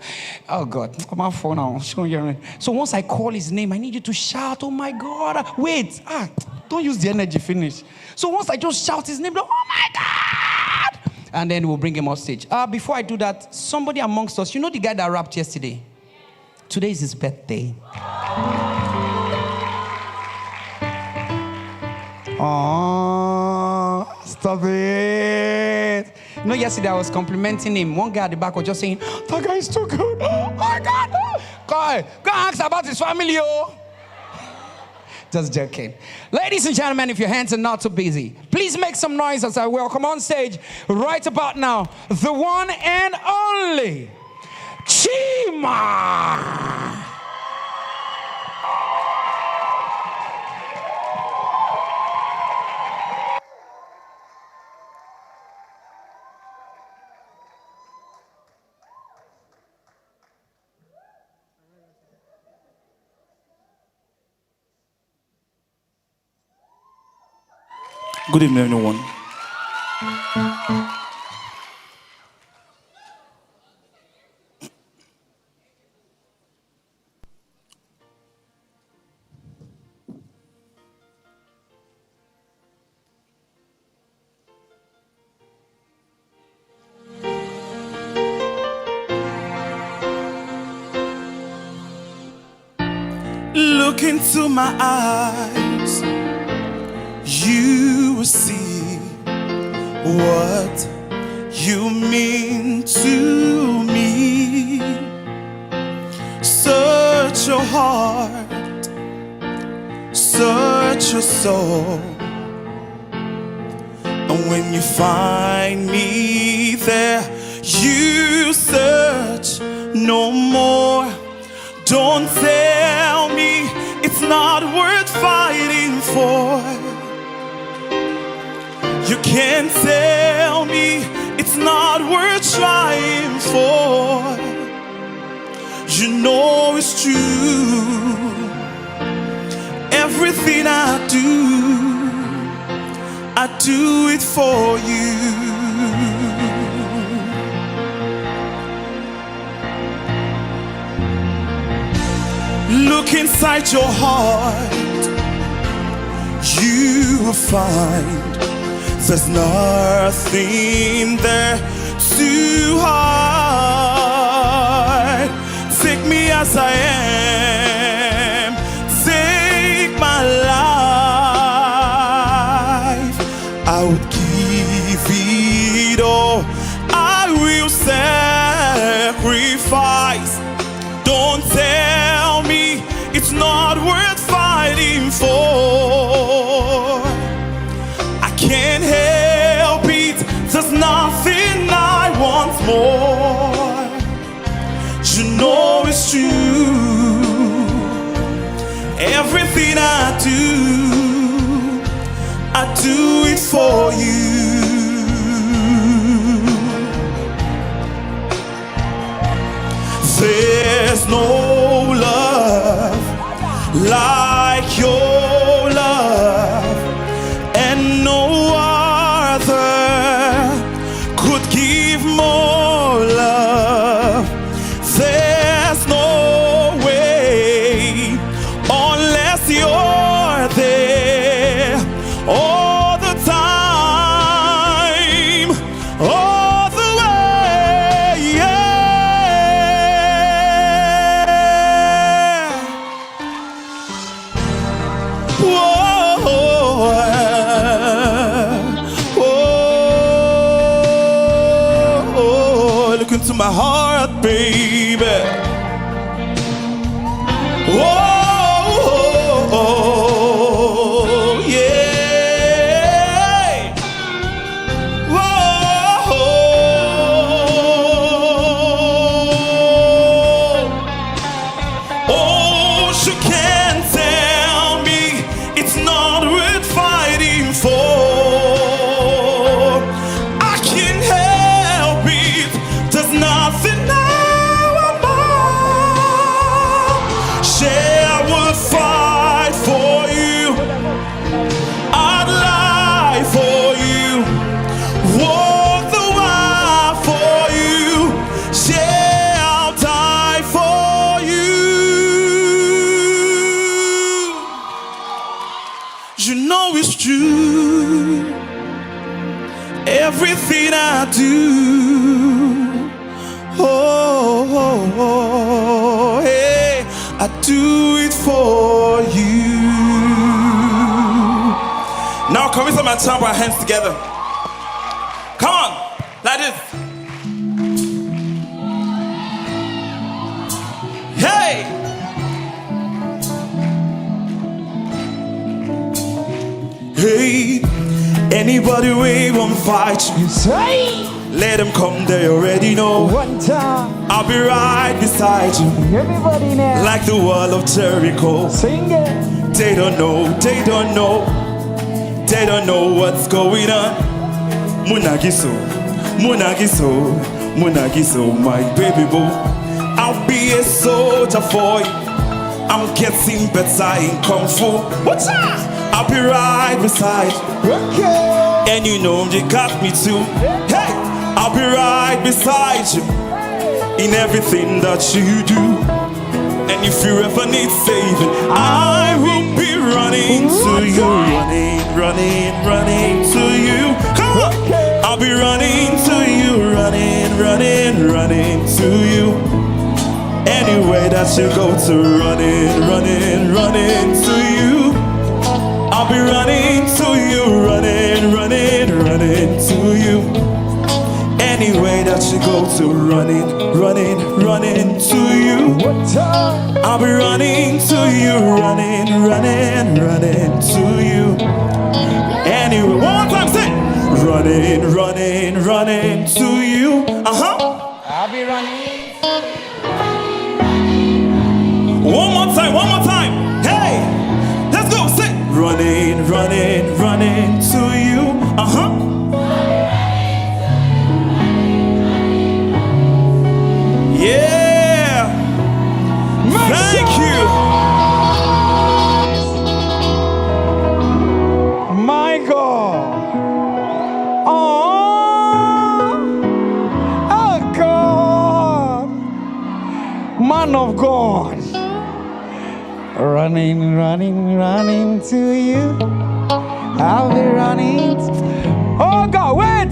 Oh, God. I'm on phone now. So once I call his name, I need you to shout, oh, my God. Wait. Don't use the energy, finish. So once I just shout his name, oh, my God. And then we'll bring him on stage. Before I do that, somebody amongst us, you know the guy that rapped yesterday? Today is his birthday. Oh, stop it. You know, yesterday I was complimenting him. One guy at the back was just saying, that guy is too good. Oh, my God. Go ask about his family, oh. Just joking. Ladies and gentlemen, if your hands are not too busy, please make some noise as I welcome on stage right about now, the one and only Chima. Good evening, everyone. Look into my eyes, you will see what you mean to me. Search your heart, search your soul, and when you find me there, you search no more. Don't tell me it's not worth fighting for. You can't tell me it's not worth trying for. You know it's true. Everything I do it for you. Look inside your heart, you will find there's nothing there too hard. Take me as I am. Take my life. I would give it all. I will sacrifice. Don't tell me it's not worth fighting for. I can't help it. There's nothing I want more. You know it's true. Everything I do it for you. There's no love like your love, and no other could give more love. There's no way unless you're there all the time, all the way, yeah. Whoa, whoa, look into my heart, baby. Whoa, yeah. Whoa. Oh, she can't tell me it's not worth fighting for. I can't help it. There's nothing I want more. Say I would fight for you. I'd lie for you. Walk the wire for you. Say I'll die for you. You know it's true. Everything I do, oh, hey, I do it for you. Now can we say my time, our hands together? Come on, like this. Hey! Hey, anybody we won't fight you, Say let them come, they already know. one time, I'll be right beside you, everybody now. like the wall of Jericho. Sing it. They don't know, they don't know, they don't know what's going on. Munagiso, Munagiso, Munagiso, my baby boo. I'll be a soldier for you. I'm getting better in Kung Fu. What's that? I'll be right beside you. Okay. And you know you got me too. Hey, I'll be right beside you in everything that you do. And if you ever need saving, I will be running to you. Running, running, running to you. Come on. I'll be running to you. Running, running, running to you. Anywhere that you go to, running, running, running to you. I'll be running to you, running, running, running to you. Anywhere that you go to, running, running, running to you. One time. I'll be running to you, running, running, running to you. Anyway, one more time, say, running, running, running to you. I'll be running. One more time, one more time. Hey, let's go, say, running, running, running to you. Yeah. Thank you. My God. Oh, oh God. Man of God. Running, running, running to you. I'll be running. Oh God, wait.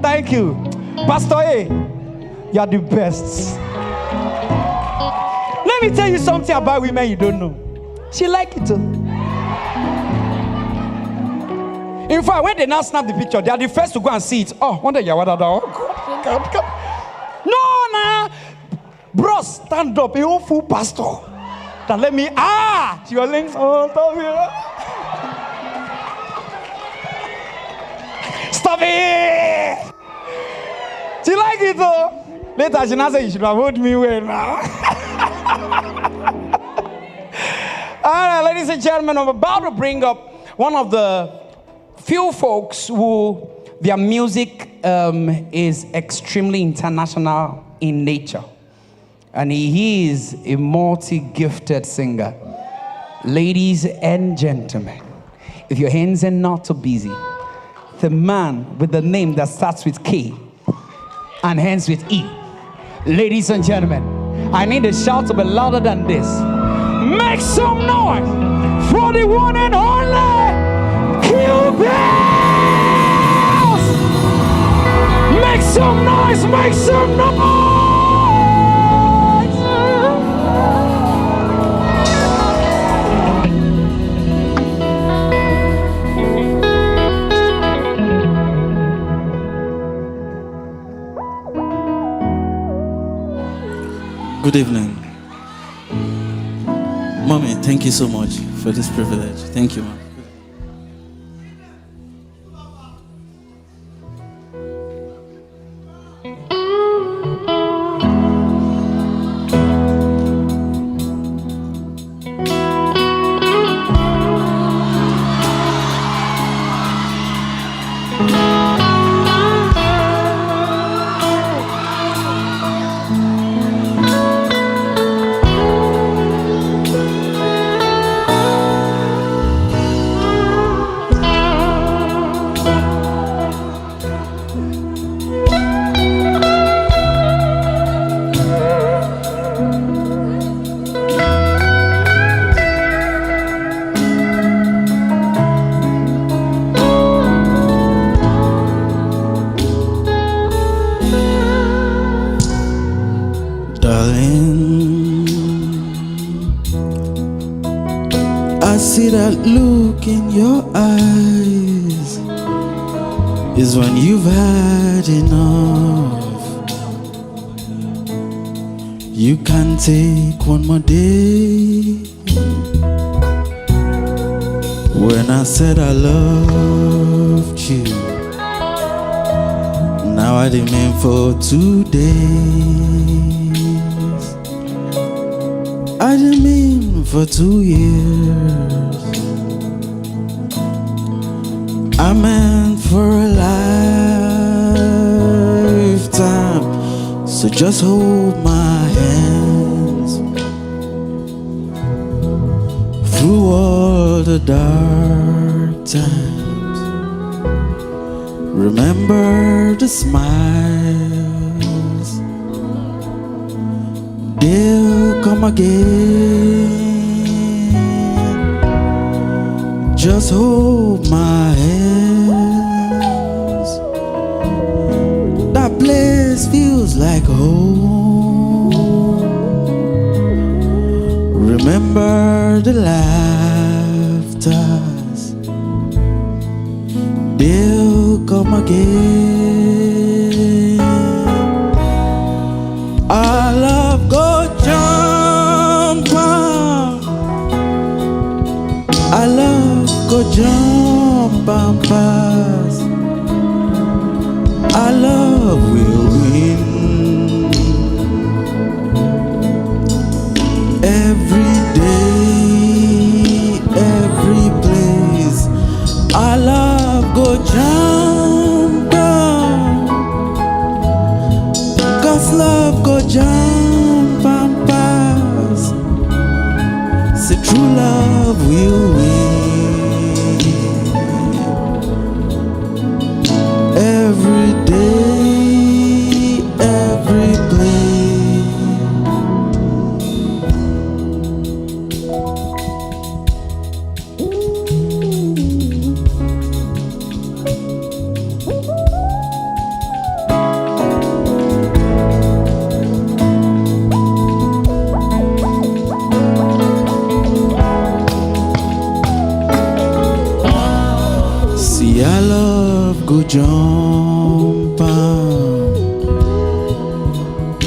Thank you. Pastor A, you're the best. let me tell you something about women you don't know. She like it too. In fact, when they now snap the picture, they are the first to go and see it. Oh, wonder you what that? Oh, God. No, nah. Bro, stand up. You fool pastor. Then let me, your links. Stop it. She like it though. Later, she now say you should have hold me well now. All right, ladies and gentlemen, I'm about to bring up one of the few folks who their music is extremely international in nature. And he is a multi-gifted singer. Ladies and gentlemen, if your hands are not too busy, the man with the name that starts with K and ends with E. Ladies and gentlemen, I need a shout to be louder than this. Make some noise for the one and only Q-Bells! Make some noise, make some noise! Good evening. Mommy, thank you so much for this privilege. Thank you, Mom. I see that look in your eyes is when you've had enough. You can't take one more day. When I said I loved you, now I demand for 2 days. I didn't mean for 2 years. I meant for a lifetime. So just hold my hands through all the dark times. Remember the smiles, they'll come again. Just hold my hands. That place feels like home. Remember the laughters, they'll come again. Our love go jump on. Our love go jump and pass. Our love will win. Every day, every place, our love go jump down. 'Cause love go jump and pass. Say true love will win. Every day, go jump am.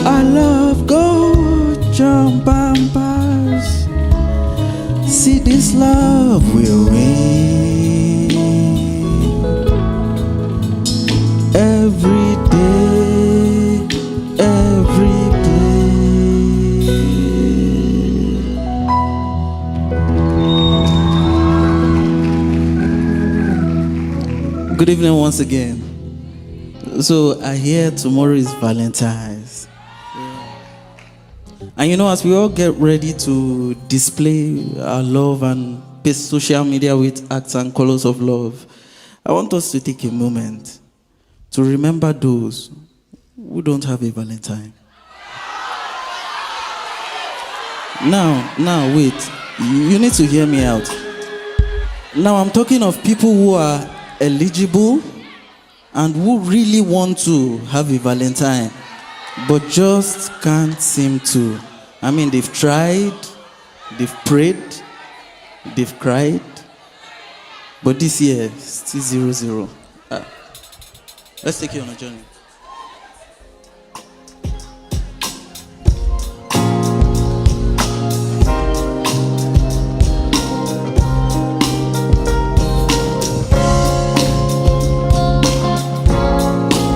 I love go jump and pass. See this love will win every day, every place. Good evening once again. So I hear tomorrow is Valentine's. And you know, as we all get ready to display our love and paste social media with acts and colors of love, I want us to take a moment to remember those who don't have a Valentine. Now, wait. You need to hear me out. Now, I'm talking of people who are eligible and who really want to have a Valentine, but just can't seem to. I mean, they've tried, they've prayed, they've cried, but this year, still 0-0. Let's take you on a journey.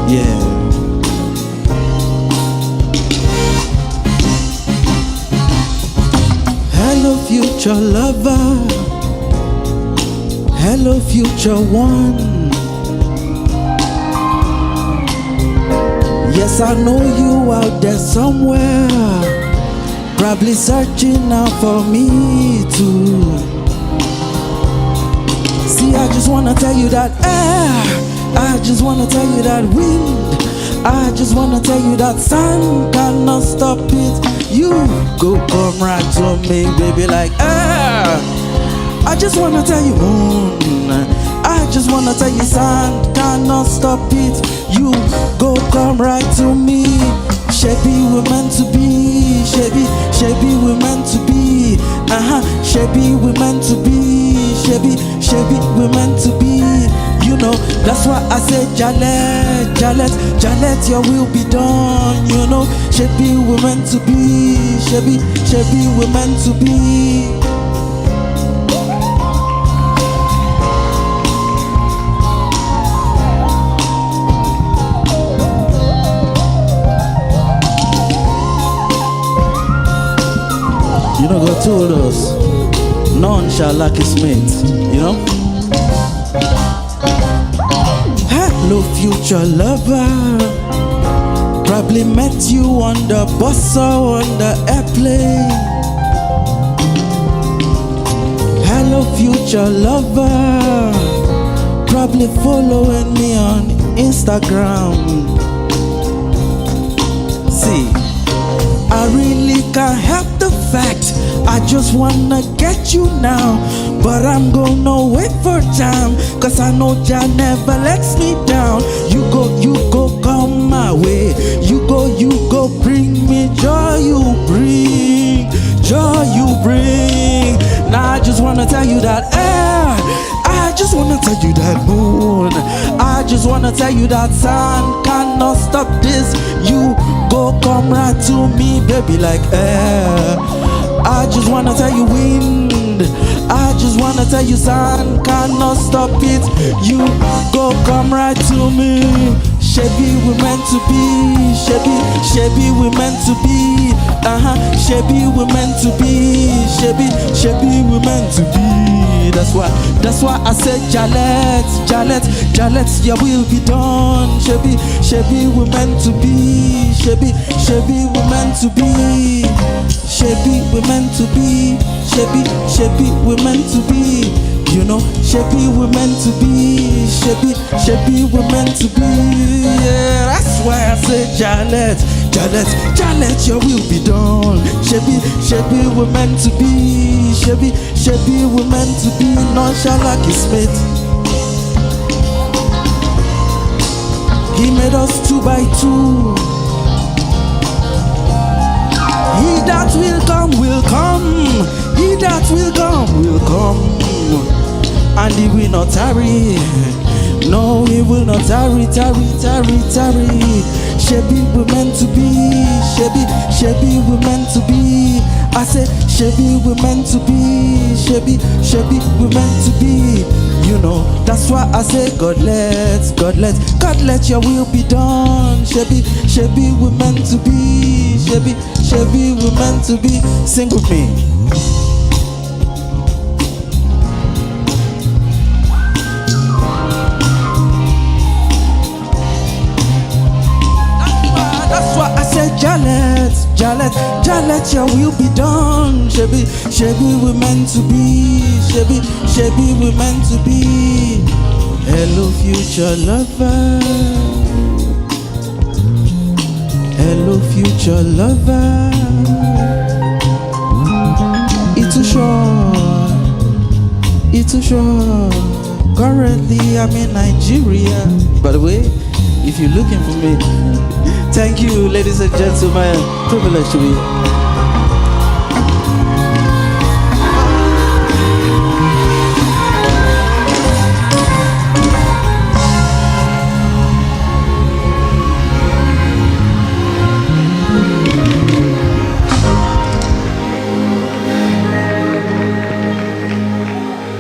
Yeah. Hello, future lover. Hello, future one. Yes, I know you out there somewhere, probably searching out for me too. See, I just wanna tell you that air, I just wanna tell you that wind, I just wanna tell you that sun cannot stop it. You go come right to me, baby, like air. I just wanna tell you moon, I just wanna tell you sun cannot stop it. You go come right to me. Shabby, we're meant to be. Shabby, we're meant to be. Shabby, we're meant to be. Shabby, we're meant to be. You know, that's why I said Jalet, your will be done. You know, Shabby, we're meant to be. Shabby, we're meant to be. You know, God told us, none shall lack his mate, you know? Hello, future lover. Probably met you on the bus or on the airplane. Hello, future lover. Probably following me on Instagram. See, I really can't help the fact I just wanna get you now, but I'm gonna wait for time, cause I know Jah never lets me down. You go come my way. You go bring me joy. You bring joy, you bring. Now I just wanna tell you that air, I just wanna tell you that moon, I just wanna tell you that sun cannot stop this. You go come right to me, baby, like air. I just wanna tell you wind, I just wanna tell you sun cannot stop it. You go come right to me. Shabby, we're meant to be. Shabby, we're meant to be. Shabby, we're meant to be. Shabby, we're meant to be. That's why I said Jalet, your will be done. Shabby, we're meant to be. Shabby, we're meant to be. Shabby, we're meant to be. Shabby, we're meant to be. You know, Shabby, we're meant to be. Shabby, we're meant to be. Yeah, that's why I say Jalet, your will be done. Shabby, we're meant to be. Shabby, we're meant to be. None shall lack his mate. He made us 2 by 2. He that will come, will come. He that will come, will come. And he will not tarry. No, he will not tarry, tarry, tarry, tarry. Shebi, we meant to be. Shebi, we meant to be. I said, Shebi, we meant to be. Shebi, we meant to be. You know, that's why I say, God let your will be done. Shebi, we meant to be. Shebi, we meant to be. Sing with me. That's why I said, Jalet, your will be done. Shebi, we meant to be. Shebi, we meant to be. Hello, future lover. Hello, future lover. It's too short. Currently, I'm in Nigeria. By the way, if you're looking for me, thank you, ladies and gentlemen. Privilege to be here.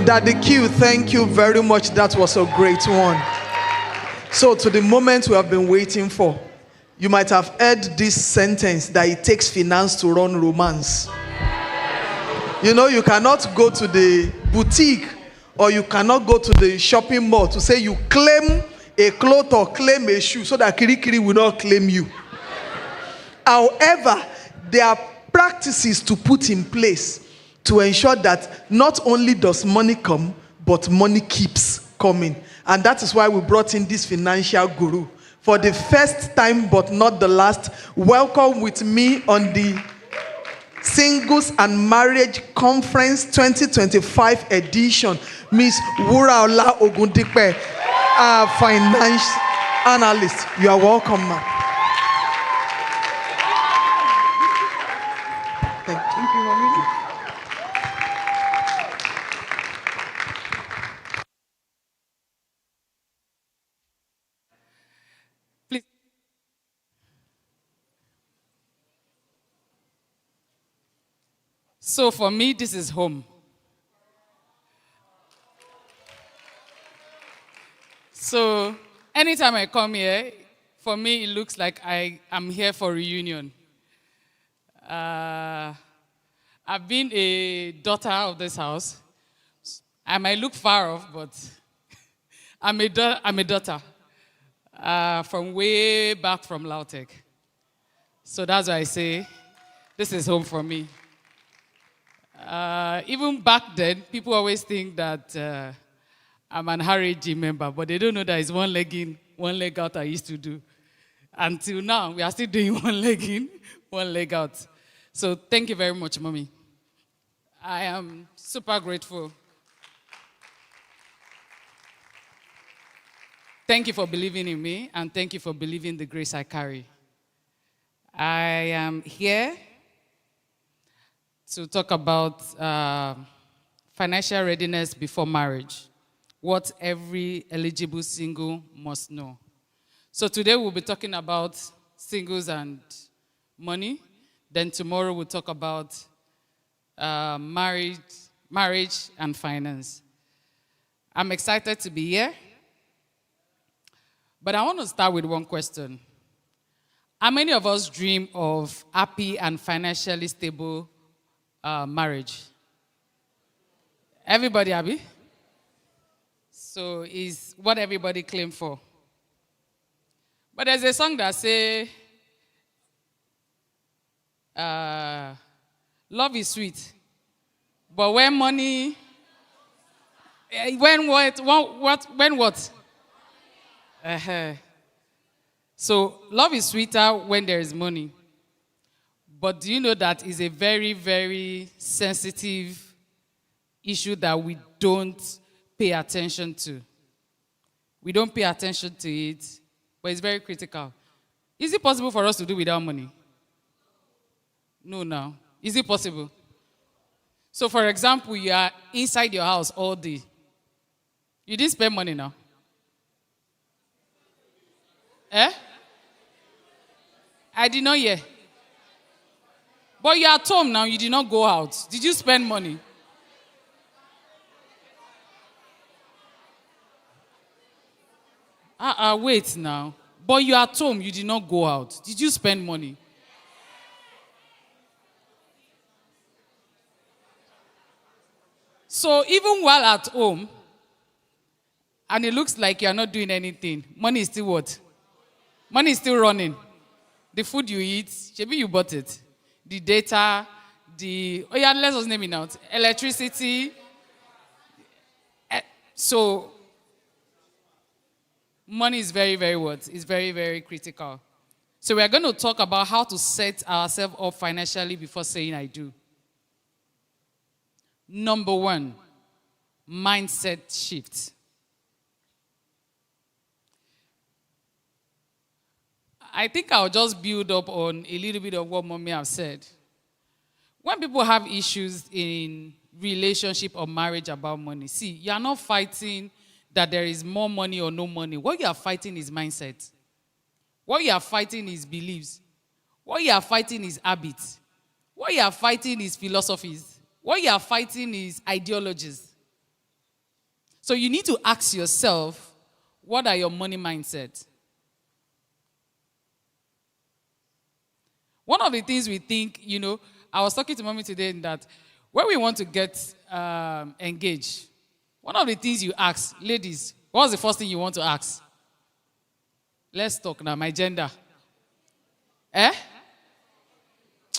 Daddy Q, thank you very much. That was a great one. So, to the moment we have been waiting for, you might have heard this sentence that it takes finance to run romance. You know, you cannot go to the boutique or you cannot go to the shopping mall to say you claim a cloth or claim a shoe so that Kirikiri will not claim you. However, there are practices to put in place to ensure that not only does money come, but money keeps coming. And that is why we brought in this financial guru. For the first time, but not the last, welcome with me on the Singles and Marriage Conference 2025 edition, Miss Wuraola Ogundipe, our finance analyst. You are welcome, ma'am. Thank you, mommy. So for me, this is home. So anytime I come here, for me, it looks like I am here for reunion. I've been a daughter of this house. I might look far off, but I'm a daughter from way back from Lautech. So that's why I say this is home for me. Even back then, people always think that I'm an RAG member, but they don't know that it's one leg in, one leg out I used to do. Until now, we are still doing one leg in, one leg out. So thank you very much, Mommy. I am super grateful. Thank you for believing in me, and thank you for believing the grace I carry. I am here to talk about financial readiness before marriage, what every eligible single must know. So today we'll be talking about singles and money. Then tomorrow we'll talk about marriage and finance. I'm excited to be here. But I want to start with one question. How many of us dream of happy and financially stable marriage? Everybody happy? So is what everybody claim for. But there's a song that says, love is sweet, but when money, when what? So love is sweeter when there is money. But do you know that is a very, very sensitive issue that we don't pay attention to? We don't pay attention to it, but it's very critical. Is it possible for us to do without money? No, now. Is it possible? So, for example, you are inside your house all day. You didn't spend money now. Eh? I did not hear. But you're at home now, you did not go out. Did you spend money? Wait now. But you're at home, you did not go out. Did you spend money? So even while at home, and it looks like you're not doing anything, money is still what? Money is still running. The food you eat, maybe you bought it. The data, let's just name it out. Electricity. So, money is very, very what? It's very, very critical. So we are going to talk about how to set ourselves up financially before saying I do. Number 1, mindset shift. I think I'll just build up on a little bit of what Mommy have said. When people have issues in relationship or marriage about money, see, you are not fighting that there is more money or no money. What you are fighting is mindset. What you are fighting is beliefs. What you are fighting is habits. What you are fighting is philosophies. What you are fighting is ideologies. So you need to ask yourself, what are your money mindsets? One of the things we think, I was talking to Mommy today that when we want to get engaged, one of the things you ask, ladies, what's the first thing you want to ask? Let's talk now, my gender. Eh?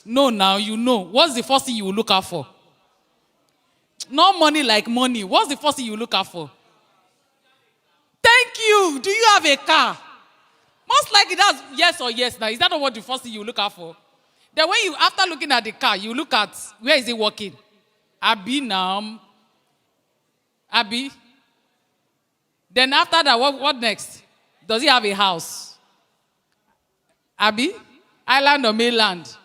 No, now you know. What's the first thing you will look out for? Not money like money. What's the first thing you look out for? Thank you. Do you have a car? Most likely that's yes or yes now. Is that not what the first thing you look out for? Then when after looking at the car, you look at where is it working? Abby now. Abby. Then after that, what next? Does he have a house? Abby? Island or mainland?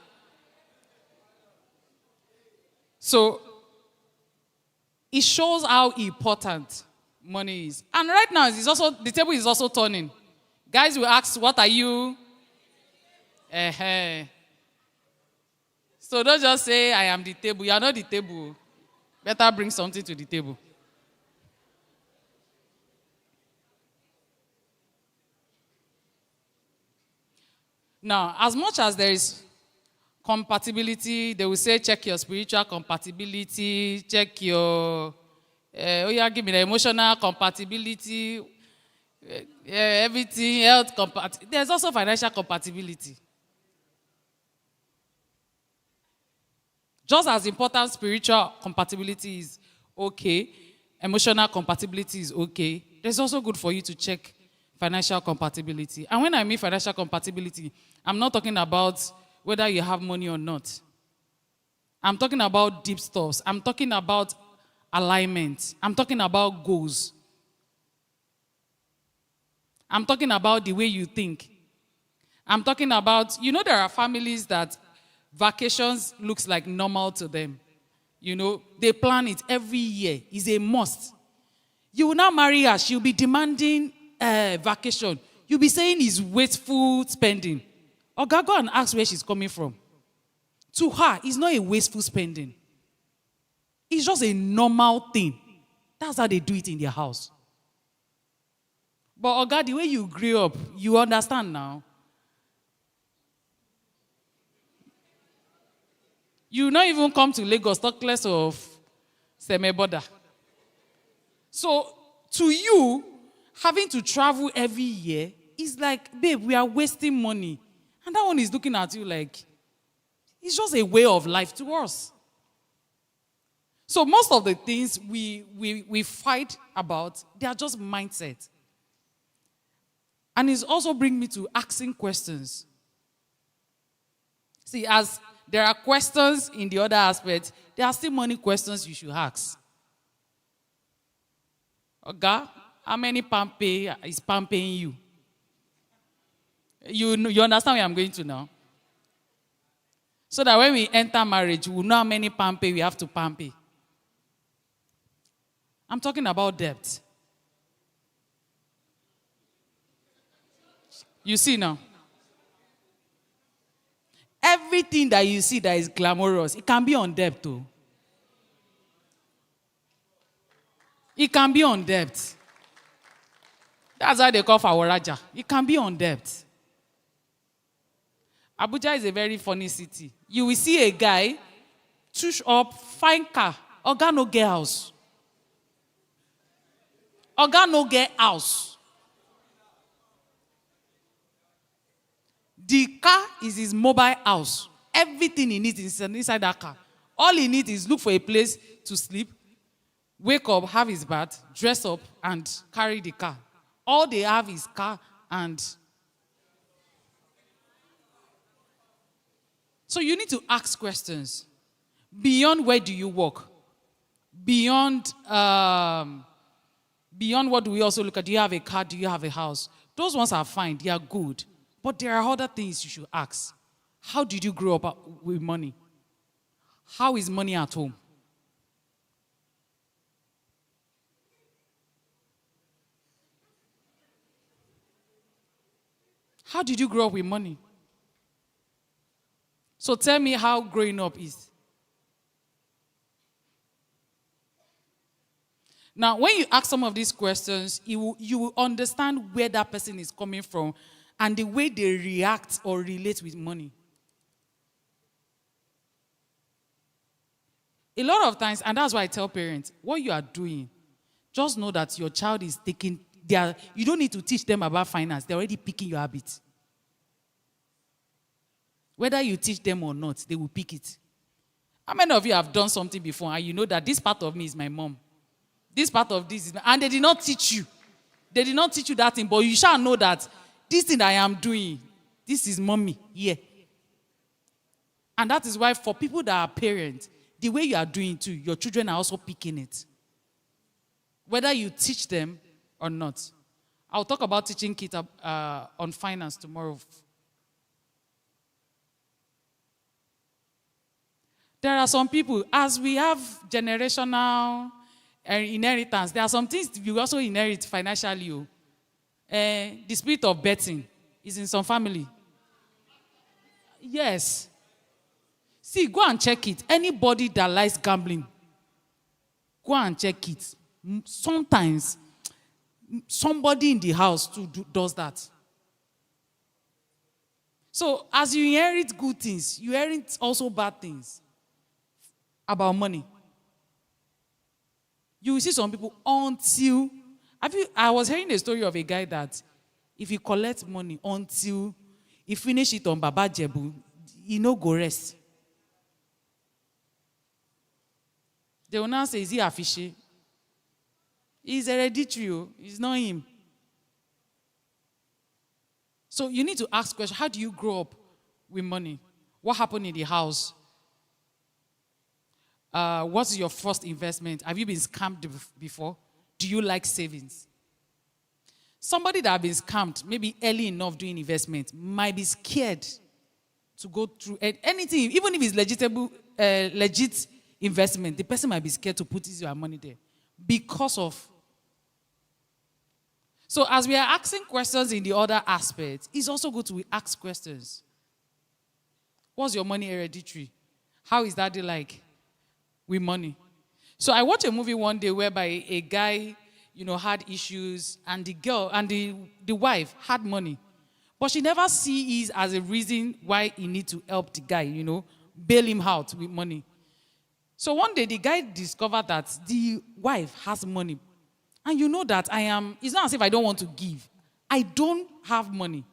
So, it shows how important money is. And right now, the table is also turning. Guys will ask, what are you? So don't just say, I am the table. You are not the table. Better bring something to the table. Now, as much as there is compatibility, they will say check your spiritual compatibility, check your, give me the emotional compatibility, everything, health compatibility. There's also financial compatibility. Just as important, spiritual compatibility is okay, emotional compatibility is okay. It's also good for you to check financial compatibility. And when I mean financial compatibility, I'm not talking about whether you have money or not. I'm talking about deep stuffs. I'm talking about alignment. I'm talking about goals. I'm talking about the way you think. I'm talking about, there are families that vacations looks like normal to them. They plan it every year. It's a must. You will now marry her. She'll be demanding vacation. You'll be saying it's wasteful spending. Oga, go and ask where she's coming from. To her, it's not a wasteful spending. It's just a normal thing. That's how they do it in their house. But Oga, the way you grew up, you understand now. You not even come to Lagos, talk less of Semeboda. So, to you, having to travel every year is like, babe, we are wasting money. And that one is looking at you like, it's just a way of life to us. So most of the things we fight about, they are just mindset. And it's also bring me to asking questions. See, as there are questions in the other aspect, there are still money questions you should ask. Okay, how many pampe is pamping you? You understand where I'm going to now? So that when we enter marriage, we will know how many pampe we have to pampe. I'm talking about debt. You see now. Everything that you see that is glamorous, it can be on debt too. It can be on debt. That's why they call Fawaraja. It can be on debt. Abuja is a very funny city. You will see a guy, touch up, fine car, Oga no get house. Oga no get house. The car is his mobile house. Everything he needs is inside that car. All he needs is look for a place to sleep, wake up, have his bath, dress up, and carry the car. All they have is car and... So you need to ask questions. Beyond where do you work? Beyond what do we also look at? Do you have a car? Do you have a house? Those ones are fine. They are good. But there are other things you should ask. How did you grow up with money? How is money at home? How did you grow up with money? So tell me how growing up is. Now, when you ask some of these questions, you will understand where that person is coming from and the way they react or relate with money. A lot of times, and that's why I tell parents, what you are doing, just know that your child is taking, you don't need to teach them about finance. They're already picking your habits. Whether you teach them or not, they will pick it. How many of you have done something before and you know that this part of me is my mom? This part of this is and they did not teach you. They did not teach you that thing, but you shall know that this thing I am doing, this is mommy. Yeah. And that is why for people that are parents, the way you are doing too, your children are also picking it. Whether you teach them or not. I'll talk about teaching kids on finance tomorrow. There are some people, as we have generational inheritance, there are some things you also inherit financially. The spirit of betting is in some family. Yes. See, go and check it. Anybody that likes gambling, go and check it. Sometimes, somebody in the house too does that. So, as you inherit good things, you inherit also bad things about money. You will see some people until... I was hearing a story of a guy that if he collects money until he finish it on Baba Jebu, he no go rest. They will now say, is he affiché? He's hereditary. It's not him. So you need to ask questions. How do you grow up with money? What happened in the house? What's your first investment? Have you been scammed before? Do you like savings? Somebody that has been scammed, maybe early enough doing investment, might be scared to go through anything, even if it's legit investment. The person might be scared to put his money there because of. So as we are asking questions in the other aspects, it's also good to ask questions. What's your money hereditary? How is that like with money? So I watched a movie one day whereby a guy, had issues, and the girl and the wife had money, but she never sees it as a reason why he need to help the guy, bail him out with money. So one day the guy discovered that the wife has money, and you know that it's not as if I don't want to give. I don't have money.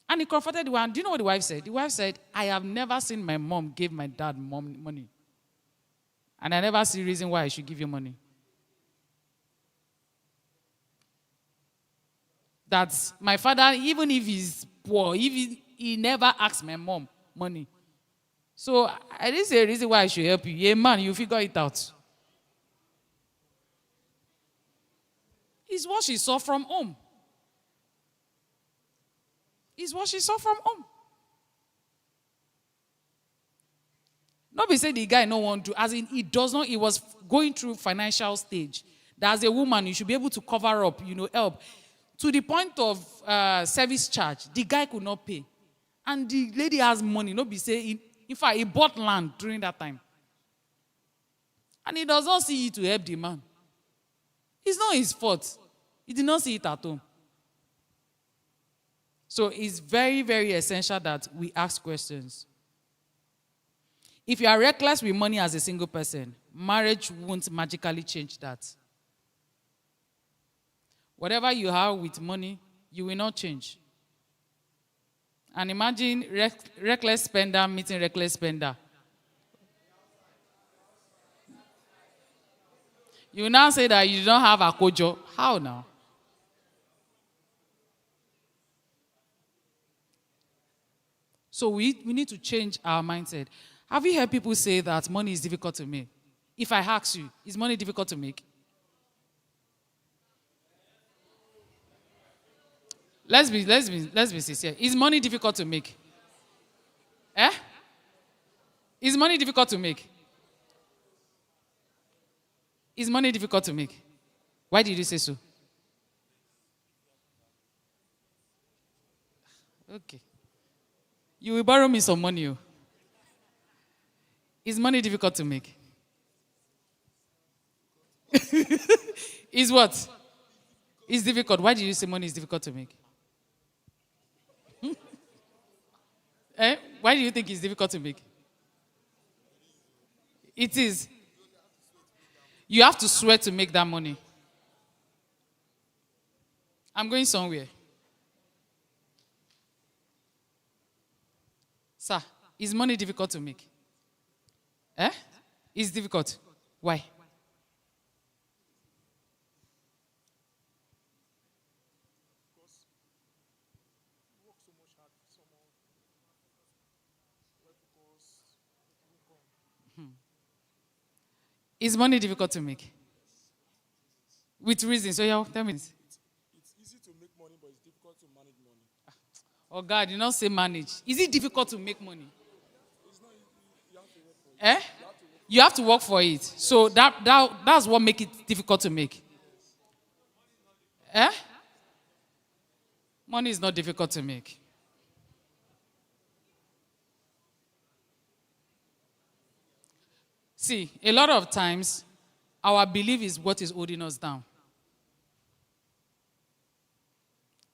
And he confronted the wife. Do you know what the wife said? The wife said, I have never seen my mom give my dad money. And I never see reason why I should give you money. That's my father, even if he's poor, he never asked my mom money. So I didn't say a reason why I should help you. Yeah, man, you figure it out. It's what she saw from home. It's what she saw from home. Nobody said the guy no want to, as in he does not, he was going through financial stage. That as a woman, you should be able to cover up, help. To the point of service charge, the guy could not pay. And the lady has money, not be saying, in fact, he bought land during that time. And he does not see it to help the man. It's not his fault. He did not see it at home. So it's very, very essential that we ask questions. If you are reckless with money as a single person, marriage won't magically change that. Whatever you have with money, you will not change. And imagine reckless spender meeting reckless spender. You now say that you don't have a kojo. How now? So we need to change our mindset. Have you heard people say that money is difficult to make? If I ask you, is money difficult to make? Let's be sincere. Is money difficult to make? Eh? Is money difficult to make? Is money difficult to make? Why did you say so? Okay. You will borrow me some money. Oh. Is money difficult to make? Is what? It's difficult. Why did you say money is difficult to make? Why do you think it's difficult to make? It is. You have to sweat to make that money. I'm going somewhere. Sir, is money difficult to make? It's difficult. Why? Is money difficult to make? With reasons. So yeah, tell me. It's easy to make money, but it's difficult to manage money. Oh God, you don't say manage. Is it difficult to make money? It's not, you have to work for it. You have to work for it. So that's what makes it difficult to make. Money is not difficult to make. See, a lot of times, our belief is what is holding us down.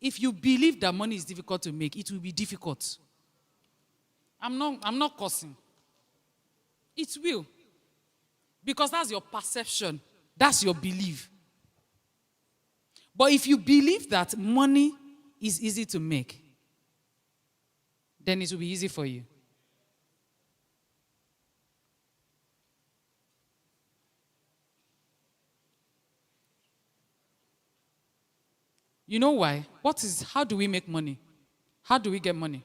If you believe that money is difficult to make, it will be difficult. I'm not cursing. It will. Because that's your perception. That's your belief. But if you believe that money is easy to make, then it will be easy for you. You know why? How do we make money? How do we get money?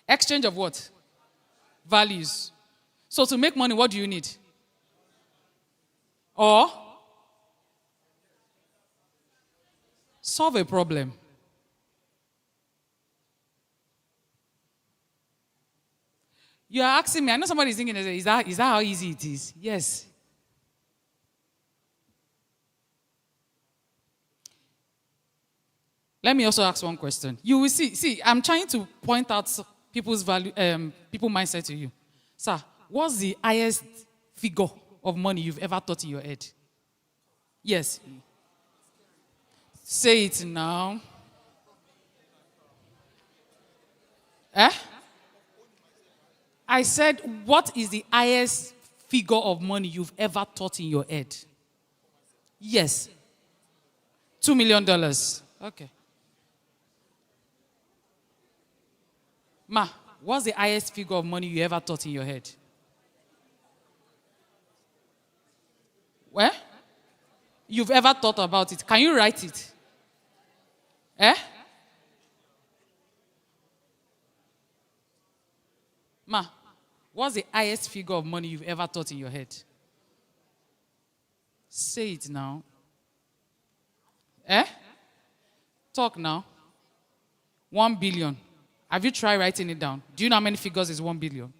Exchange of what? Values. So to make money, what do you need? Or solve a problem. You are asking me, I know somebody is thinking, is that how easy it is? Yes. Let me also ask one question. You will see, I'm trying to point out people's value, people mindset to you. Sir, what's the highest figure of money you've ever thought in your head? Yes. Say it now. I said, what is the highest figure of money you've ever thought in your head? Yes. $2 million. Okay. Ma, what's the highest figure of money you ever thought in your head? Where? You've ever thought about it. Can you write it? Ma, what's the highest figure of money you've ever thought in your head? Say it now. Talk now. 1 billion. Have you tried writing it down? Do you know how many figures is 1 billion?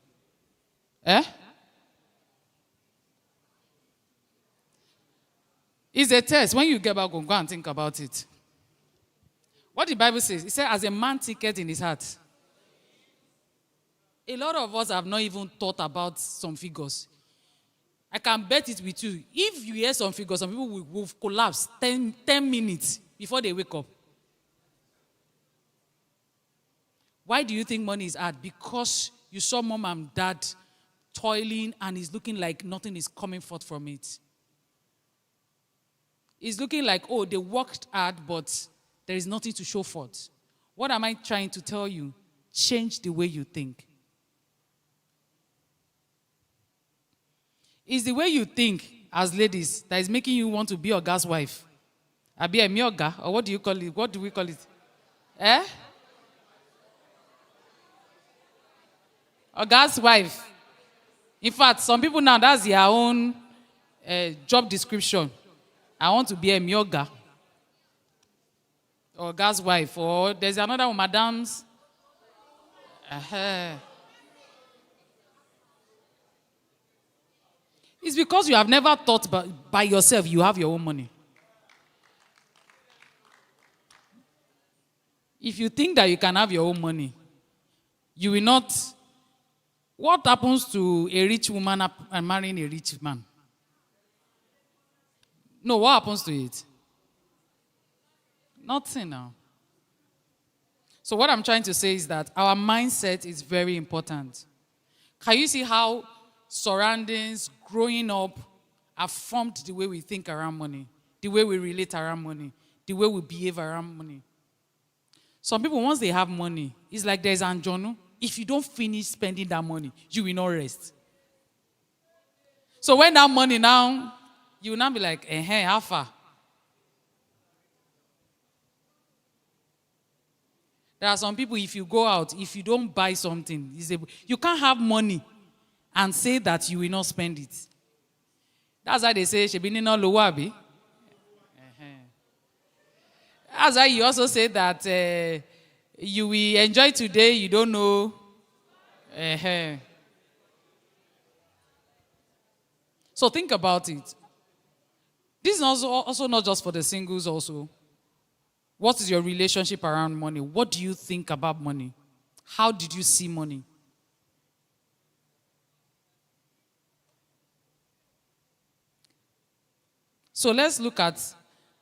It's a test. When you get back home, go and think about it. What the Bible says, it says, as a man thinketh in his heart. A lot of us have not even thought about some figures. I can bet it with you. If you hear some figures, some people will collapse 10 minutes before they wake up. Why do you think money is hard? Because you saw mom and dad toiling and it's looking like nothing is coming forth from it. It's looking like, oh, they worked hard, but there is nothing to show forth. What am I trying to tell you? Change the way you think. It's the way you think as ladies that is making you want to be your guy's wife. I be a mioga, or what do you call it? What do we call it? Eh? A guy's wife. In fact, some people now, that's their own job description. I want to be a mioga. Or guy's wife. Or there's another one, madam's. It's because you have never thought by yourself you have your own money. If you think that you can have your own money, you will not. What happens to a rich woman and marrying a rich man? No, what happens to it? Nothing now. So what I'm trying to say is that our mindset is very important. Can you see how surroundings, growing up, have formed the way we think around money, the way we relate around money, the way we behave around money? Some people, once they have money, it's like there's anjono. If you don't finish spending that money, you will not rest. So when that money now, you will not be like, how far? There are some people, if you go out, if you don't buy something, you can't have money and say that you will not spend it. That's why they say, Shebini no lowabi. That's why you also say that you will enjoy today, you don't know. So think about it. This is also not just for the singles also. What is your relationship around money? What do you think about money? How did you see money? So let's look at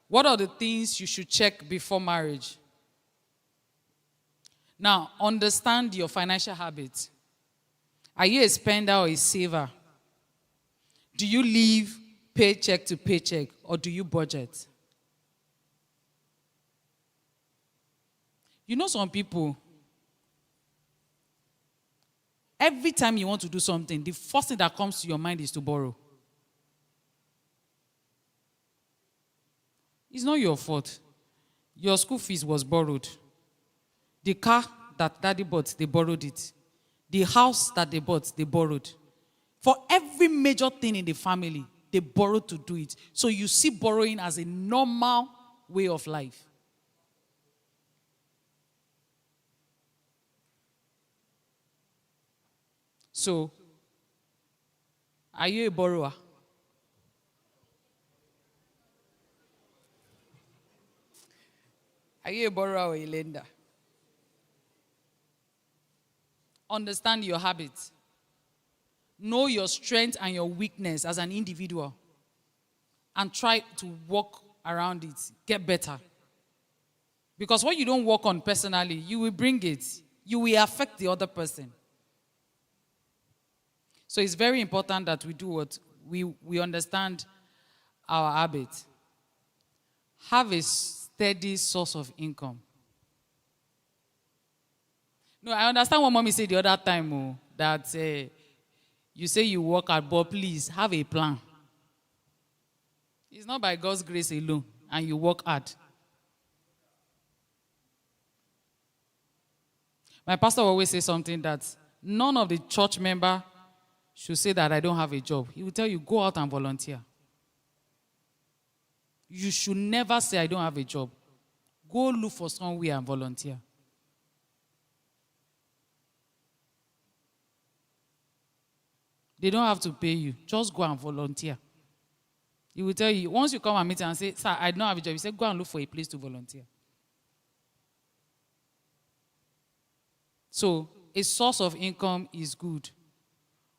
what are the things you should check before marriage. Now, understand your financial habits. Are you a spender or a saver? Do you live paycheck to paycheck or do you budget? You know some people, every time you want to do something, the first thing that comes to your mind is to borrow. It's not your fault. Your school fees was borrowed. The car that daddy bought, they borrowed it. The house that they bought, they borrowed. For every major thing in the family, they borrowed to do it. So you see borrowing as a normal way of life. So, are you a borrower? Are you a borrower or a lender? Understand your habits. Know your strength and your weakness as an individual. And try to work around it. Get better. Because what you don't work on personally, you will bring it. You will affect the other person. So it's very important that we do what? We understand our habits. Have a steady source of income. No, I understand what mommy said the other time, that you say you work hard, but please have a plan. It's not by God's grace alone, and you work hard. My pastor always says something that none of the church member should say that I don't have a job. He will tell you, go out and volunteer. You should never say I don't have a job. Go look for somewhere and volunteer. They don't have to pay you. Just go and volunteer. He will tell you, once you come and meet him and say, sir, I don't have a job. He said, go and look for a place to volunteer. So, a source of income is good.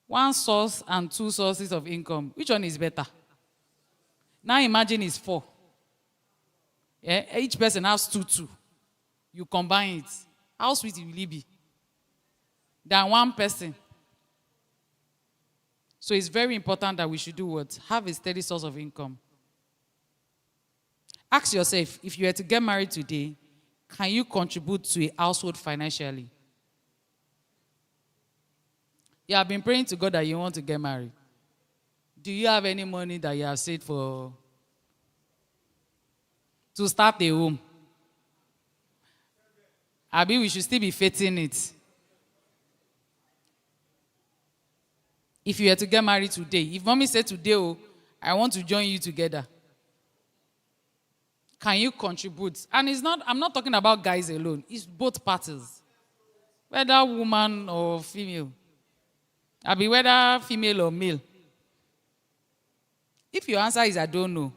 One source and two sources of income. Which one is better? Now imagine it's 4. Yeah? Each person has 2. You combine it. How sweet will it be? Than one person. So it's very important that we should do what? Have a steady source of income. Ask yourself, if you were to get married today, can you contribute to a household financially? You have been praying to God that you want to get married. Do you have any money that you have saved for to start a home? Abi, we should still be faithing it. If you were to get married today, if mommy said today, oh, I want to join you together, can you contribute? And I'm not talking about guys alone. It's both parties. Whether woman or female. Abi, whether female or male. If your answer is I don't know,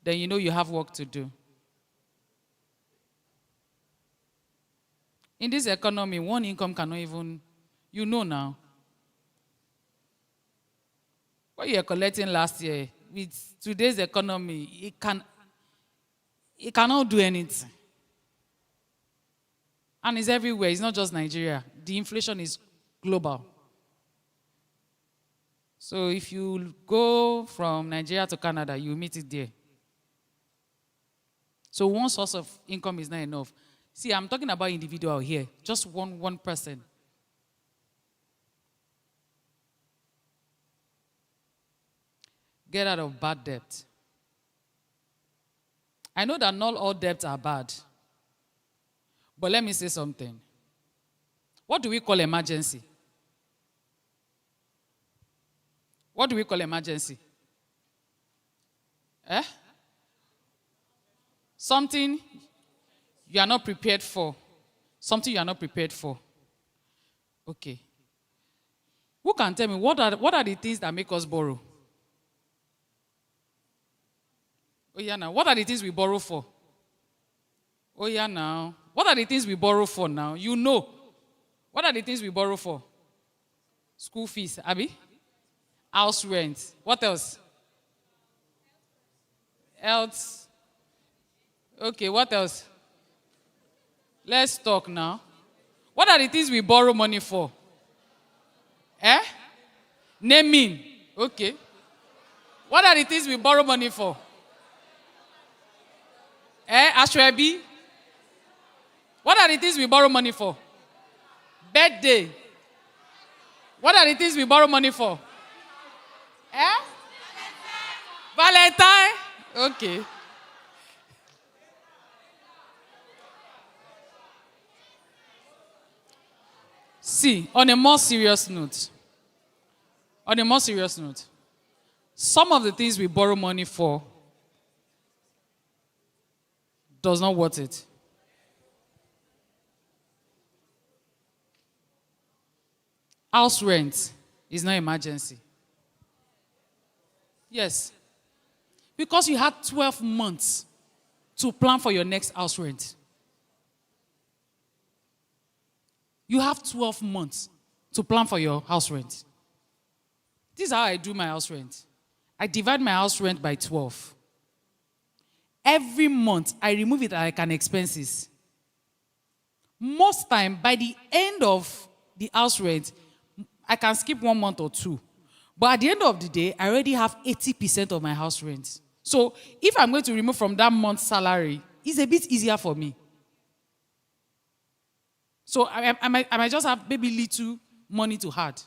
then you know you have work to do. In this economy, one income cannot even, you know now. What you were collecting last year, with today's economy, it cannot do anything. And it's everywhere. It's not just Nigeria. The inflation is global. So if you go from Nigeria to Canada, you meet it there. So one source of income is not enough. See, I'm talking about individual here. Just one person. Get out of bad debt. I know that not all debts are bad. But let me say something. What do we call emergency? What do we call emergency? Something you are not prepared for. Something you are not prepared for. Okay. Who can tell me what are the things that make us borrow? Oh yeah, now. What are the things we borrow for? Oh yeah, now. What are the things we borrow for now? You know. What are the things we borrow for? School fees, Abi? House rent. What else? Health. Okay, what else? Let's talk now. What are the things we borrow money for? Naming. Okay. What are the things we borrow money for? Ashwebi. What are the things we borrow money for? Birthday. What are the things we borrow money for? Valentine. Okay. See, on a more serious note, some of the things we borrow money for does not worth it. House rent is not emergency. Yes. Because you had 12 months to plan for your next house rent. You have 12 months to plan for your house rent. This is how I do my house rent. I divide my house rent by 12. Every month, I remove it like an expenses. Most time, by the end of the house rent, I can skip 1 month or 2. But at the end of the day, I already have 80% of my house rent. So if I'm going to remove from that month's salary, it's a bit easier for me. So I might just have maybe little money to add.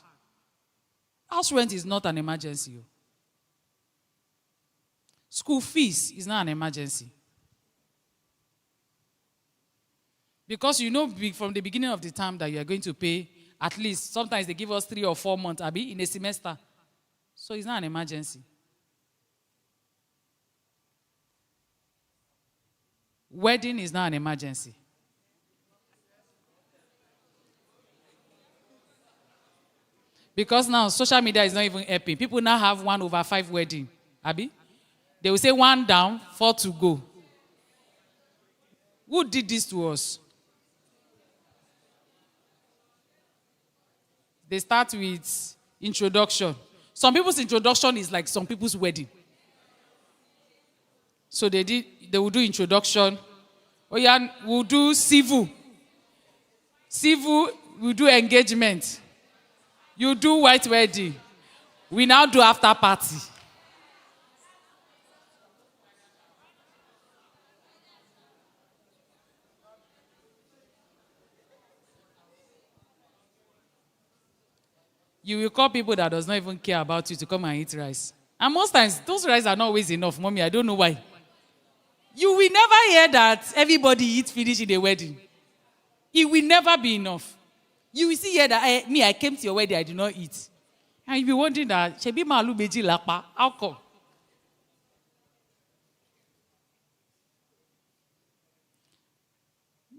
House rent is not an emergency. School fees is not an emergency. Because you know from the beginning of the term that you are going to pay, at least, sometimes they give us 3 or 4 months, Abi, in a semester. So it's not an emergency. Wedding is not an emergency. Because now social media is not even helping. People now have 1/5 wedding. Abi? They will say 1 down, 4 to go. Who did this to us? They start with introduction. Some people's introduction is like some people's wedding. So they will do introduction. Oh yeah, we'll do civil. Civil, we'll do engagement. You do white wedding. We now do after party. You will call people that does not even care about you to come and eat rice. And most times, those rice are not always enough, Mommy. I don't know why. You will never hear that everybody eats finish in a wedding. It will never be enough. You will see here that I came to your wedding, I did not eat. And you'll be wondering that, Shebi Malu Beji Lapa, how come?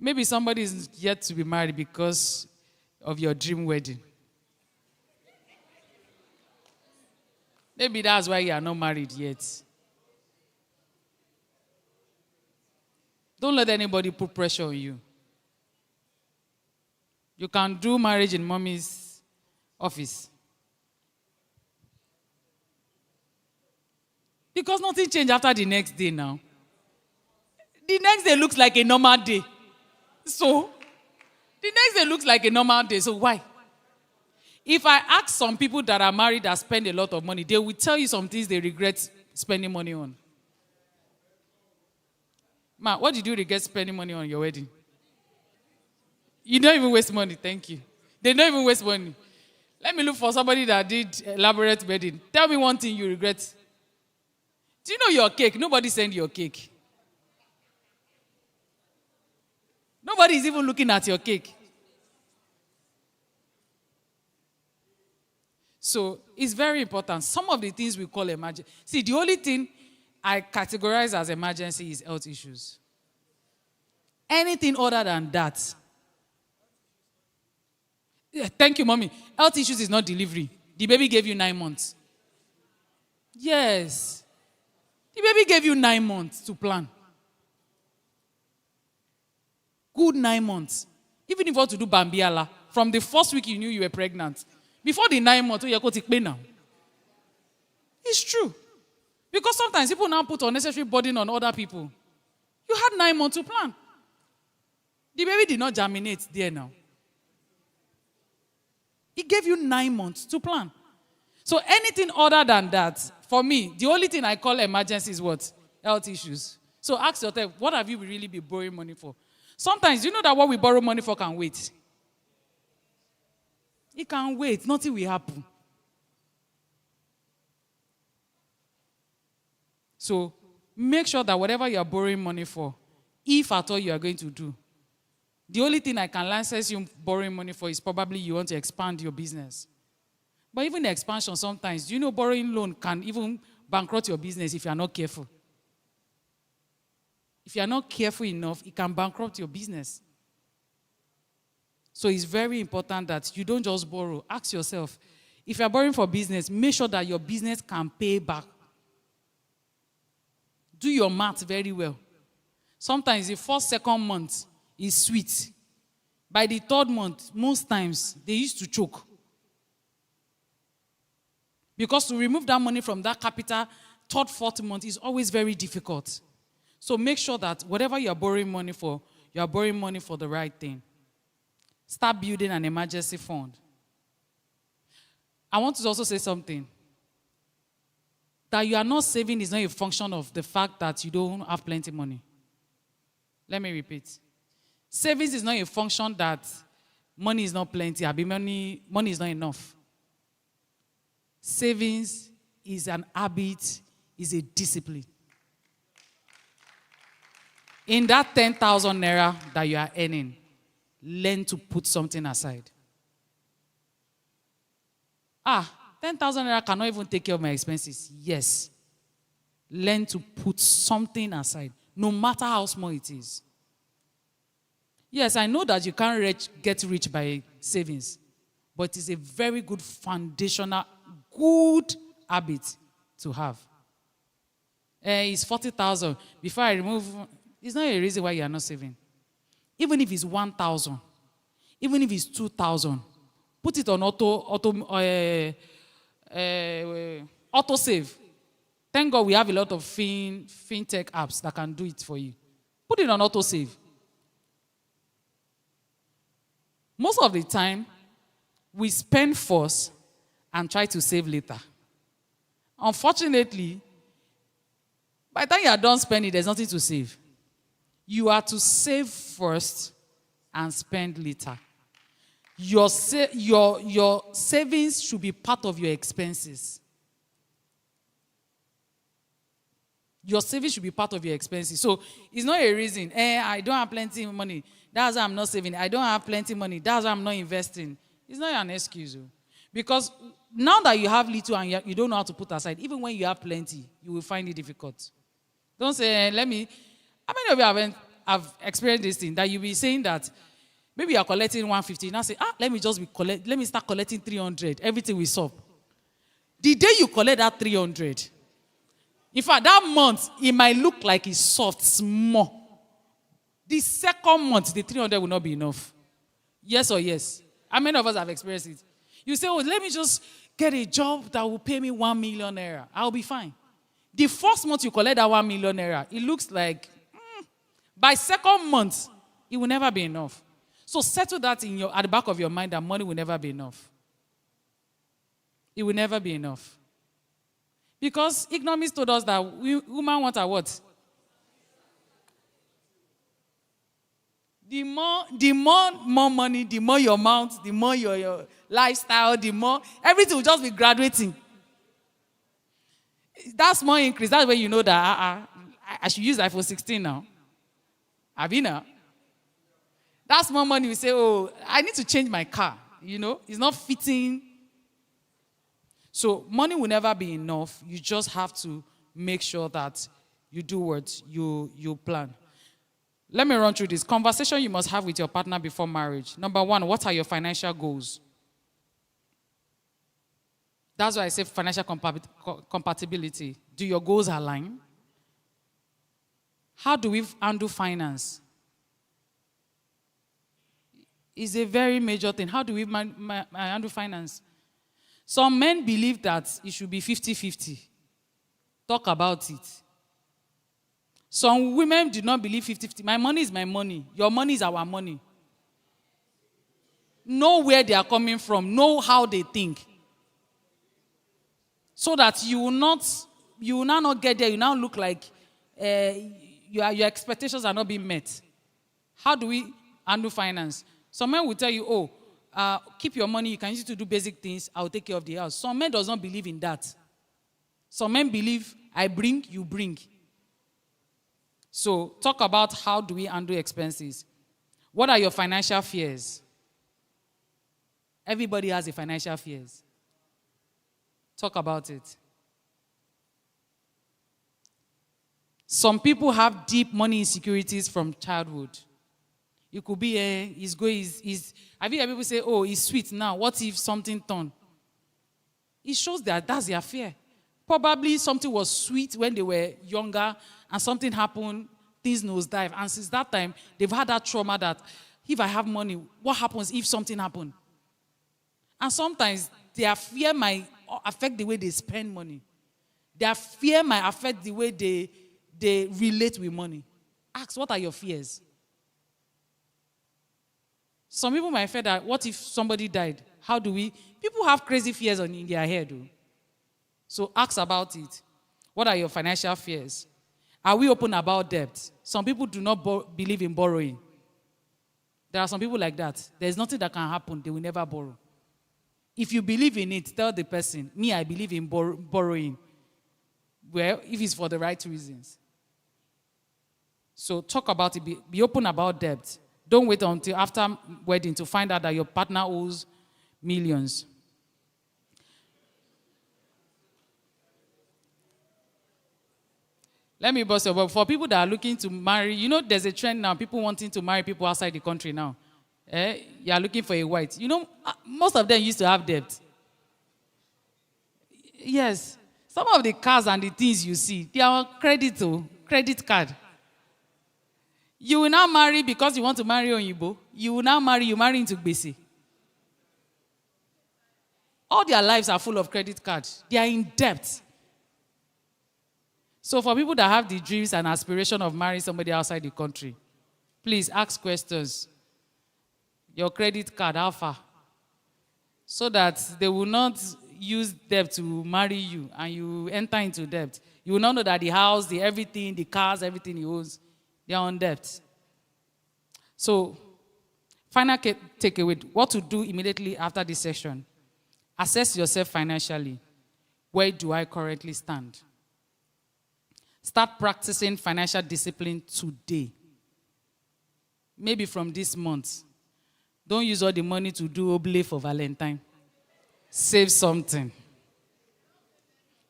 Maybe somebody is yet to be married because of your dream wedding. Maybe that's why you are not married yet. Don't let anybody put pressure on you. You can do marriage in Mommy's office. Because nothing changed after the next day now. The next day looks like a normal day. So, the next day looks like a normal day. So why? If I ask some people that are married that spend a lot of money, they will tell you some things they regret spending money on. Ma, what did you regret spending money on your wedding? You don't even waste money, thank you. They don't even waste money. Let me look for somebody that did elaborate wedding. Tell me one thing you regret. Do you know your cake? Nobody sent your cake. Nobody is even looking at your cake. So it's very important. Some of the things we call emergency. See, the only thing I categorize as emergency is health issues. Anything other than that. Yeah, thank you, Mommy. Health issues is not delivery. The baby gave you 9 months. Yes. The baby gave you 9 months to plan. Good 9 months. Even if you want to do Bambiala, from the first week you knew you were pregnant, before the 9 months, you go take pain now. It's true. Because sometimes people now put unnecessary burden on other people. You had 9 months to plan. The baby did not germinate there now. He gave you 9 months to plan. So anything other than that, for me, the only thing I call emergency is what? Health issues. So ask yourself, what have you really been borrowing money for? Sometimes, you know that what we borrow money for can wait. It can wait. Nothing will happen. So make sure that whatever you are borrowing money for, if at all you are going to do, the only thing I can license you borrowing money for is probably you want to expand your business. But even the expansion sometimes, you know, borrowing loan can even bankrupt your business if you are not careful. If you are not careful enough, it can bankrupt your business. So it's very important that you don't just borrow. Ask yourself, if you are borrowing for business, make sure that your business can pay back. Do your math very well. Sometimes the first, second month is sweet. By the third month, most times, they used to choke. Because to remove that money from that capital, third, fourth month is always very difficult. So make sure that whatever you are borrowing money for, you are borrowing money for the right thing. Start building an emergency fund. I want to also say something. That you are not saving is not a function of the fact that you don't have plenty money. Let me repeat. Savings is not a function that money is not plenty, money is not enough. Savings is an habit, is a discipline. In that 10,000 naira that you are earning, learn to put something aside. 10,000 naira cannot even take care of my expenses. Yes. Learn to put something aside, no matter how small it is. Yes, I know that you can't get rich by savings, but it's a very good foundational, good habit to have. It's 40,000. Before I remove, it's not a reason why you are not saving. Even if it's 1,000, even if it's 2,000, put it on auto save. Thank God we have a lot of fintech apps that can do it for you. Put it on auto save. Most of the time, we spend first and try to save later. Unfortunately, by the time you are done spending, there's nothing to save. You are to save first and spend later. Your savings should be part of your expenses. Your savings should be part of your expenses. So it's not a reason, I don't have plenty of money. That's why I'm not saving. I don't have plenty of money. That's why I'm not investing. It's not an excuse. Because now that you have little and you don't know how to put aside, even when you have plenty, you will find it difficult. Don't say, let me. How many of you have experienced this thing? That you'll be saying that maybe you're collecting 150. Now say, let me start collecting 300. Everything will solve. The day you collect that 300, in fact, that month, it might look like it's soft, small. The second month, the 300 will not be enough. Yes or yes? How many of us have experienced it? You say, let me just get a job that will pay me 1 million naira. I'll be fine. The first month you collect that 1 million naira, it looks like, by second month, it will never be enough. So settle that at the back of your mind that money will never be enough. It will never be enough. Because economists told us that women want a what? The more money, the more your amount, the more your lifestyle, the more everything will just be graduating. That's more increase. That's when you know that I should use iPhone 16 now. Have you now? That's more money. We say, I need to change my car. It's not fitting. So money will never be enough. You just have to make sure that you do what you plan. Let me run through this. Conversation you must have with your partner before marriage. Number one, what are your financial goals? That's why I say financial compatibility. Do your goals align? How do we handle finance? It's a very major thing. How do we handle finance? Some men believe that it should be 50-50. Talk about it. Some women do not believe 50-50. My money is my money. Your money is our money. Know where they are coming from. Know how they think. So that you will now not get there. You now look like your expectations are not being met. How do we handle finance? Some men will tell you, keep your money. You can use it to do basic things. I will take care of the house. Some men does not believe in that. Some men believe, I bring, you bring. So talk about how do we handle expenses. What are your financial fears? Everybody has a financial fears. Talk about it. Some people have deep money insecurities from childhood. It could be have you heard people say, it's sweet now. What if something turned? It shows that that's their fear. Probably something was sweet when they were younger and something happened, things nosedive. And since that time, they've had that trauma that if I have money, what happens if something happened? And sometimes their fear might affect the way they spend money. Their fear might affect the way they relate with money. Ask, what are your fears? Some people might fear that, what if somebody died? How do we? People have crazy fears in their head. So ask about it. What are your financial fears? Are we open about debt? Some people do not believe in borrowing. There are some people like that. There's nothing that can happen. They will never borrow. If you believe in it, tell the person, me, I believe in borrowing. Well, if it's for the right reasons. So talk about it. Be open about debt. Don't wait until after wedding to find out that your partner owes millions. Let me bust your bubble. For people that are looking to marry, there's a trend now, people wanting to marry people outside the country now. You are looking for a white. Most of them used to have debt. Yes. Some of the cars and the things you see, they are on credit card. You will now marry because you want to marry Onyibo. You will now marry into Gbese. All their lives are full of credit cards. They are in debt. So for people that have the dreams and aspiration of marrying somebody outside the country, please ask questions. Your credit card, how far? So that they will not use debt to marry you and you enter into debt. You will not know that the house, the everything, the cars, everything he owns, they are on debt. So, final takeaway, what to do immediately after this session. Assess yourself financially. Where do I currently stand? Start practicing financial discipline today. Maybe from this month. Don't use all the money to do oblate for Valentine. Save something.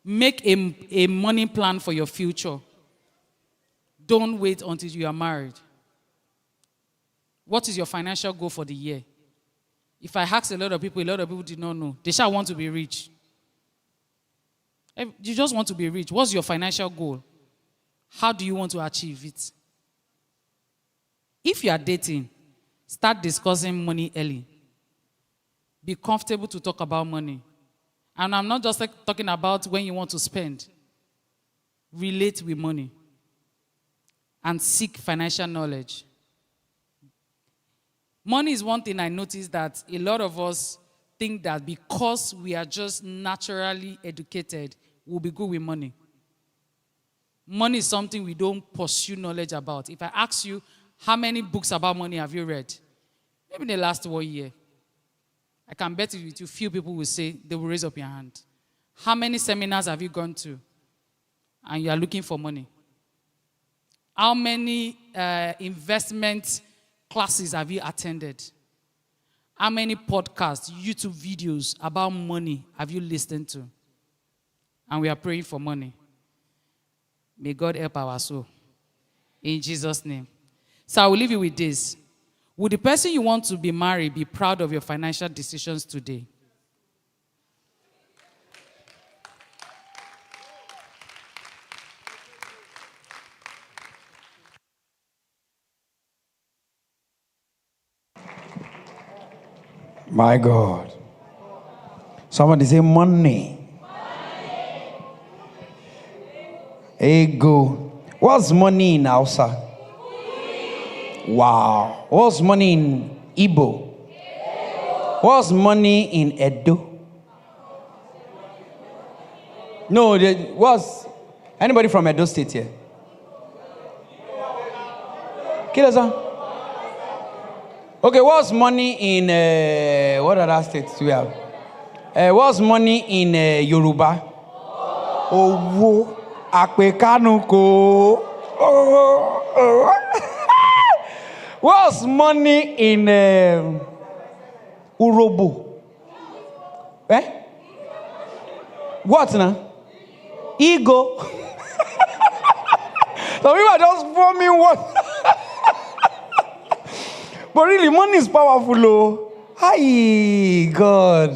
Make a money plan for your future. Don't wait until you are married. What is your financial goal for the year? If I ask a lot of people did not know. They shall want to be rich. You just want to be rich. What's your financial goal? How do you want to achieve it? If you are dating, start discussing money early. Be comfortable to talk about money. And I'm not just talking about when you want to spend. Relate with money. And seek financial knowledge. Money is one thing I noticed that a lot of us think that because we are just naturally educated, we'll be good with money. Money is something we don't pursue knowledge about. If I ask you, how many books about money have you read? Maybe in the last 1 year. I can bet you few people will say, they will raise up your hand. How many seminars have you gone to? And you are looking for money. How many investment classes have you attended? How many podcasts, YouTube videos about money have you listened to? And we are praying for money. May God help our soul. In Jesus' name. So I will leave you with this. Would the person you want to be married be proud of your financial decisions today? My God. Somebody say money. Ego. What's money in Hausa? Wow. What's money in Igbo? What's money in Edo? No, what's anybody from Edo State here? Kilosa? Okay, what's money in what other states do we have? What's money in Yoruba? Owo Akpekanuko. What's money in Urobo? Eh? What now? Ego. So we are just forming what? But really, money is powerful, oh. Hi, God.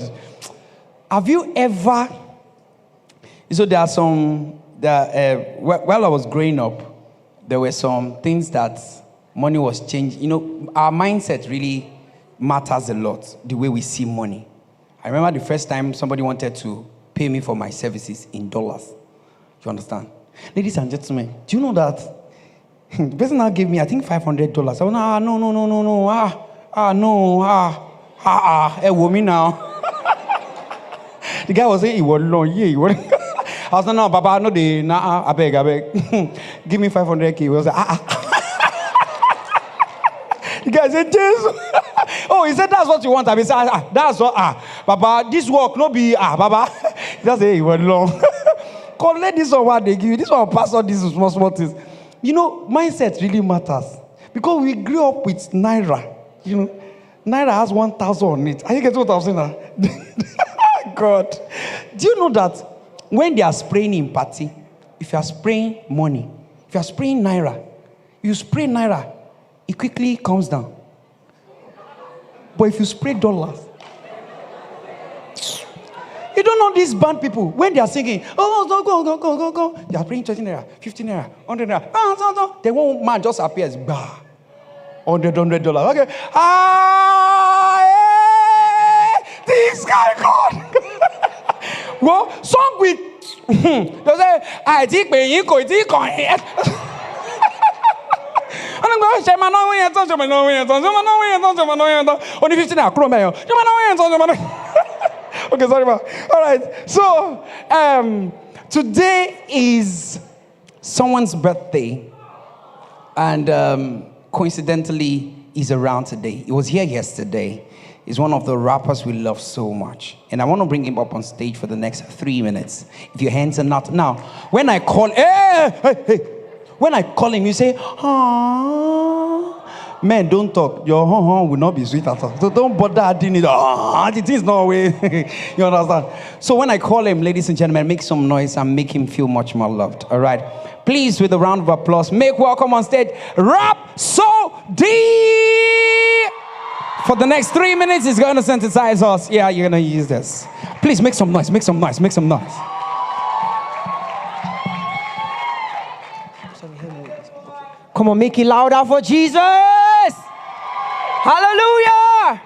Have you ever... So there are some... while I was growing up, there were some things that money was changing. You know, our mindset really matters a lot, the way we see money. I remember the first time somebody wanted to pay me for my services in dollars. You understand? Ladies and gentlemen, do you know that the person now gave me, I think, $500. I went, no. Hey, woman now. The guy was saying, he was long, yeah. I was like, no, Baba, no, I beg. Give me 500K. He was like, The guy said, Jesus. Oh, he said, that's what you want. I said, that's what, Baba, this work, no be, Baba. He just said, he was long. Collect this one, what they give you. This one, pass on these small things. You know, mindset really matters. Because we grew up with Naira. You know, Naira has 1,000 on it. Are you getting what I'm saying now? God. Do you know that when they are spraying in party, if you are spraying money, if you are spraying Naira, you spray Naira, it quickly comes down. But if you spray dollars, You don't know these band people when they are singing. Oh, go. They are playing 20 naira, 15 naira, 100 naira. Then one man just appears. Bah. $100. Okay. This guy God. Well, song with they say, I think you go. I'm going to say, only 15 naira. Okay, sorry, man. All right. So, today is someone's birthday, and coincidentally, he's around today. He was here yesterday. He's one of the rappers we love so much, and I want to bring him up on stage for the next 3 minutes. If your hands are not now, when I call, when I call him, you say, "Ah." Men, don't talk. Your will not be sweet at all. So don't bother adding it. The thing's not way. You understand? So when I call him, ladies and gentlemen, make some noise and make him feel much more loved. All right? Please, with a round of applause, make welcome on stage, Rap So D. For the next 3 minutes, he's going to synthesize us. Yeah, you're going to use this. Please, make some noise, make some noise, make some noise. Come on, make it louder for Jesus. Hallelujah.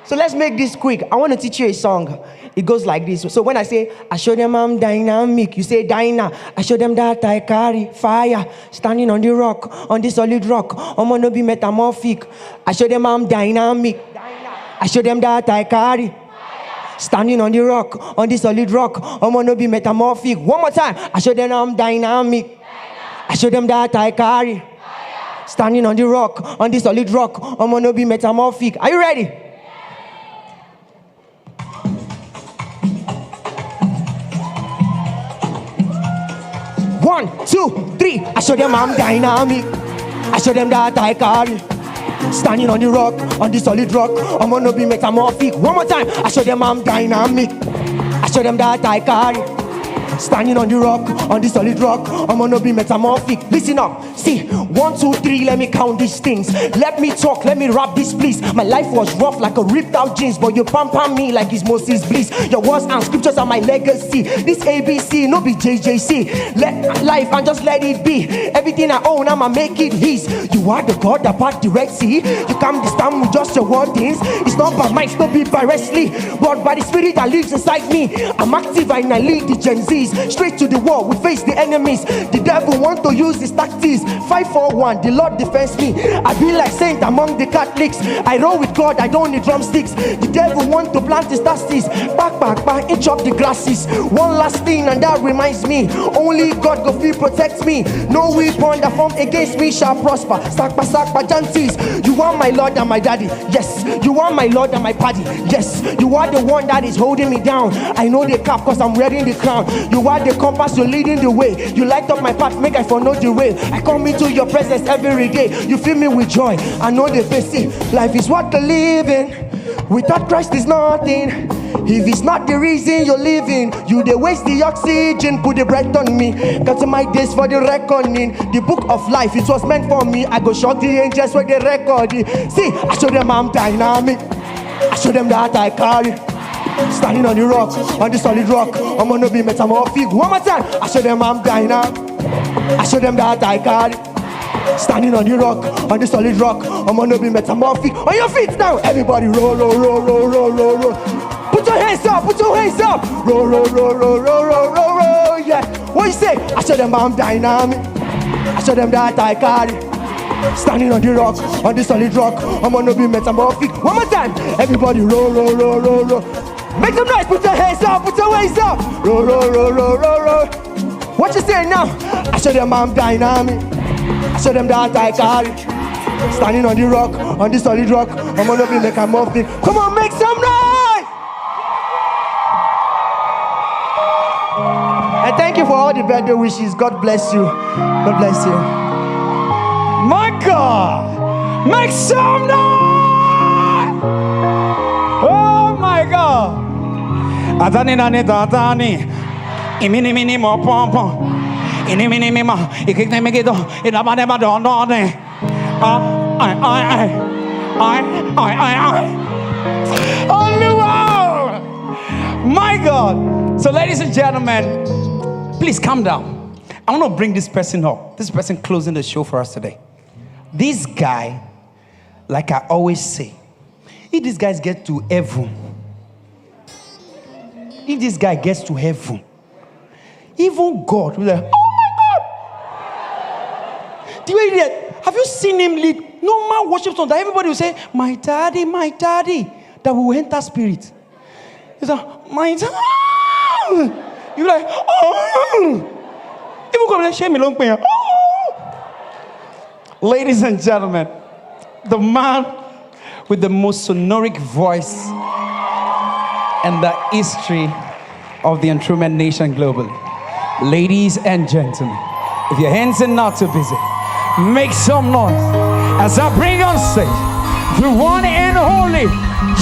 So let's make this quick. I want to teach you a song. It goes like this. So when I say, I show them I'm dynamic, you say dyna. I show them that I carry fire. Standing on the rock, on the solid rock. I'm gonna be metamorphic. I show them I'm dynamic. I show them that I carry. Standing on the rock, on the solid rock. I'm gonna be metamorphic. One more time. I show them I'm dynamic. I show them that I carry. Standing on the rock, on the solid rock. I'm gonna be metamorphic. Are you ready? One, two, three. I show them I'm dynamic. I show them that I carry. Standing on the rock, on the solid rock. I'm gonna be metamorphic. One more time. I show them I'm dynamic. I show them that I carry. Standing on the rock, on the solid rock. I'm gonna be metamorphic. Listen up. See, 1, 2, 3, let me count these things. Let me talk, let me rap this, please. My life was rough like a ripped out jeans, but you pamper me like it's Moses Bliss. Your words and scriptures are my legacy. This ABC, no be JJC. Let life and just let it be. Everything I own, I'ma make it his. You are the God that part the Red Sea. You come this time with just your wordings. It's not by might, it's not be by wrestling, but by the spirit that lives inside me. I'm active and I lead the Gen Z's. Straight to the wall, we face the enemies. The devil want to use his tactics. 5-4-1, the Lord defends me. I be like saint among the Catholics. I roll with God, I don't need drumsticks. The devil want to plant his tasties. Back, inch up the grasses. One last thing, and that reminds me. Only God go feel protect me. No weapon that form against me shall prosper. Sakpa, janties. You are my Lord and my daddy. Yes, you are my Lord and my paddy. Yes, you are the one that is holding me down. I know the cap cause I'm wearing the crown. You are the compass, you're leading the way. You light up my path, make I follow the way. I come into your presence every day. You fill me with joy. I know the face. Life is what the living. Without Christ is nothing. If it's not the reason you're living, you they waste the oxygen. Put the breath on me. Got my days for the reckoning. The book of life, it was meant for me. I go shock the angels with the record. See, I show them I'm dynamic. I show them that I carry. Standing on the rock, on the solid rock. I'm gonna be metamorphic. One more time. I show them I'm dynamic. I show them that I carry. Standing on the rock, on the solid rock. I'm gonna be metamorphic. On your feet now. Everybody roll, roll, roll, roll, roll, roll, roll. Put your hands up, put your hands up. Roll, roll, roll, roll, roll, roll, roll, roll. Yeah. What you say? I show them I'm dynamic. I show them that I carry. Standing on the rock, on the solid rock. I'm gonna be metamorphic. One more time. Everybody roll, roll, roll, roll, roll. Make some noise, put your hands up, put your hands up. Roll, roll, roll, roll, roll, roll. What you saying now? I show them I'm dynamic. I show them that I carry. Standing on the rock, on the solid rock. I'm gonna be metamorphic. Come on, make some noise! And thank you for all the birthday wishes. God bless you. God bless you. My God, make some noise! Oh my God! Atani nani tatani, imini mini mo pom pom, ini mini mima, ikikne megido, inabane madonone. I. Olúwa, My God. So, ladies and gentlemen, please calm down. I want to bring this person up. This person closing the show for us today. This guy, like I always say, if these guys get to heaven, if this guy gets to heaven, even God will be like, oh my God. The way have you seen him lead? No man worship song that everybody will say, my daddy, that will enter spirit. He's like, my daddy. You're like, oh. Even God will share me long pain. Oh. Ladies and gentlemen, the man with the most sonoric voice in the history of the Enthronement Nation globally. Ladies and gentlemen, if your hands are not too busy, make some noise as I bring on stage the one and only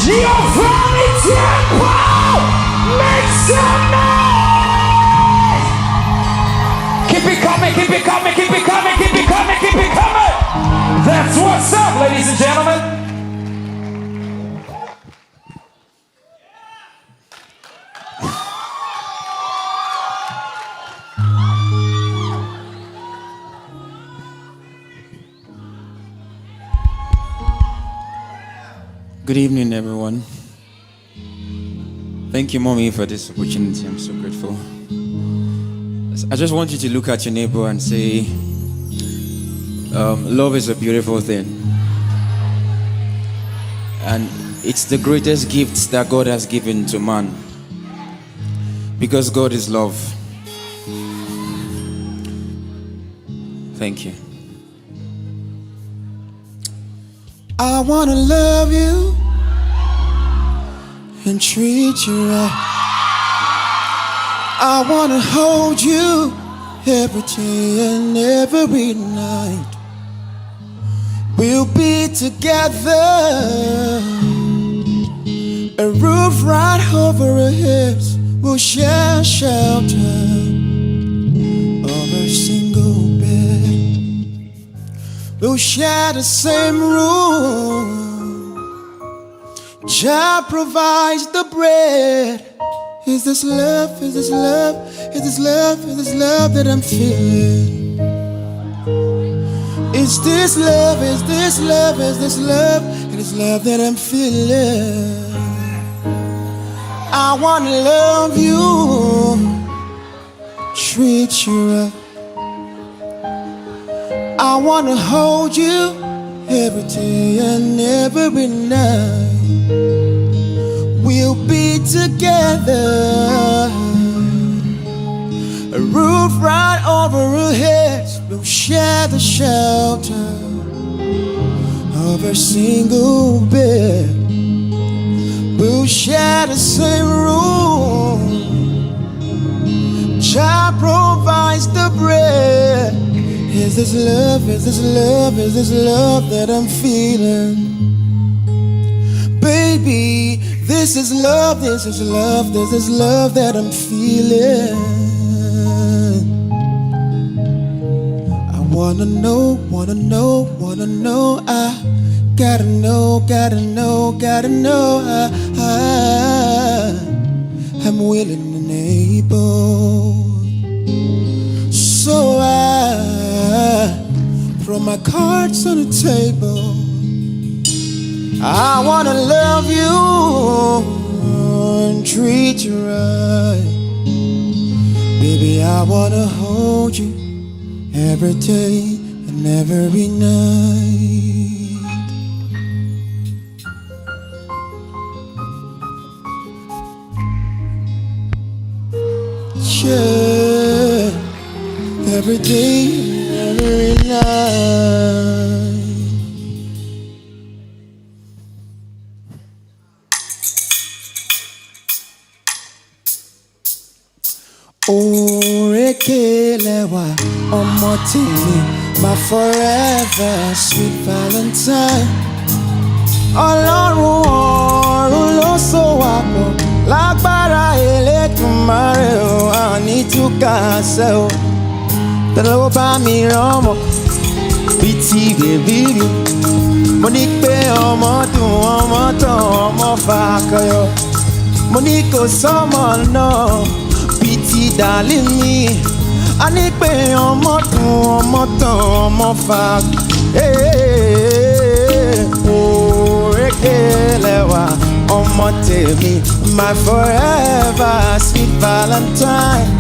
Giovanni Tempo. Make some noise. Keep it coming, keep it coming, keep it coming, keep it coming, keep it coming. That's what's up, ladies and gentlemen. Good evening, everyone. Thank you, Mommy, for this opportunity. I'm so grateful. I just want you to look at your neighbor and say, love is a beautiful thing. And it's the greatest gift that God has given to man. Because God is love. Thank you. I wanna love you and treat you right. I wanna hold you every day and every night. We'll be together, a roof right over our heads. We'll share shelter of a single bed. We'll share the same room. Jah provides the bread. Is this love? Is this love? Is this love? Is this love that I'm feeling? Is this love? Is this love? Is this love? It is love that I'm feeling. I wanna love you, treat you right. I wanna hold you every day and every night. We'll be together, a roof right over our heads. We'll share the shelter of a single bed. We'll share the same room. Jah provides the bread. Is this love, is this love, is this love that I'm feeling? Baby, this is love, this is love, this is love that I'm feeling. I wanna know, wanna know, wanna know. I gotta know, gotta know, gotta know. I'm willing and able. So I throw my cards on the table. I wanna love you and treat you right. Baby, I wanna hold you every day and every night. Yeah, every day and every night. Orekelewa omotimi, my forever sweet Valentine. Ọlọ́run ọ̀run ló so wá pọ̀, lágbára Elédùmarè o, àní túkà ṣe o. Tẹ́lẹ̀ ó bá mi rọ́mọ, bíi ti bèbí mi. Mo ní pé ọmọ dùn, ọmọ tán, ọmọ fàkọyọ. Moniko someone no pity darling me. I need pay on more fact. Hey, oh, rekelewa on me, my forever sweet Valentine.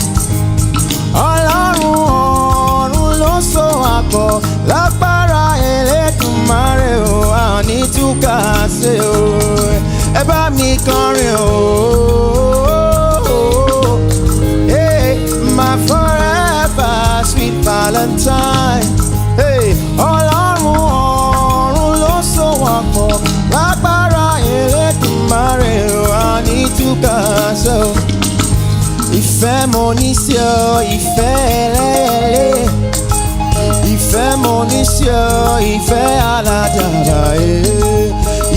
Ọlọ́run ló so àpọ̀ lágbára Elédùmarè o, a ní túkà ṣe o, ẹ bá mi kọrin o. Hey, my forever sweet Valentine. Hey, Ọlọ́run ló so àpọ̀ lágbára Elédùmarè o, a ní túkà ṣe o. Ìfẹ́ mo ní sí ọ, ìfẹ́ ẹlẹ́ẹ̀lẹ́. Ìfẹ́ mo ní sí ọ, ìfẹ́ aládàra.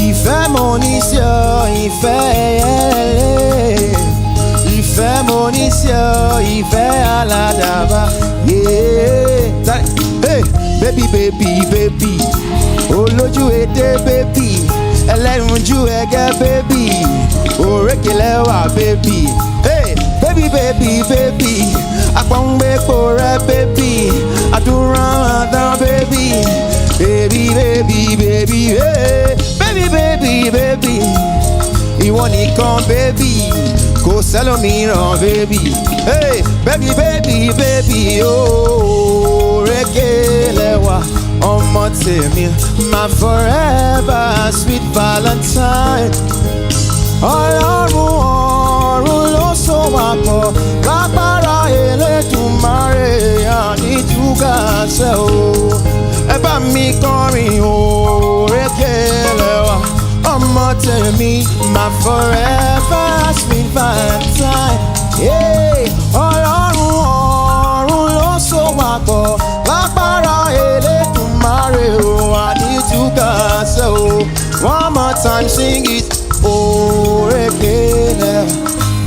Ìfẹ́ mo ní sí ọ, ìfẹ́ ẹlẹ́ẹ̀lẹ́. Ìfẹ́ mo ní sí ọ, ìfẹ́ aládàra. Hey, baby, baby, baby. Olójú èdè baby. Ẹlẹ́rìnjú ẹgẹ́ baby. Òrékelẹ́wà baby. Hey, baby, baby, baby. Akpọ̀ngbé kórẹ́ baby. Àdúrà àdán baby. Baby, baby, baby. Hey, baby, baby, baby. Ìwọ nìkan baby. Kò sẹ́lòmíràn baby. Hey, baby, baby, baby. Oh, òrékelẹ́wà ọmọ tèmi. My forever sweet Valentine. Ọlọ́run ló so wá pọ̀ lágbára Elédùmarè, a ní túkà ṣe o, ẹ bá mi kọrin o, òrékelẹ́wà ọmọ tèmi, my forever sweet Valentine. Ọlọ́run ló so wá pọ̀ lágbára Elédùmarè o, a ní túkà ṣe o. One more time, sing it. Oh,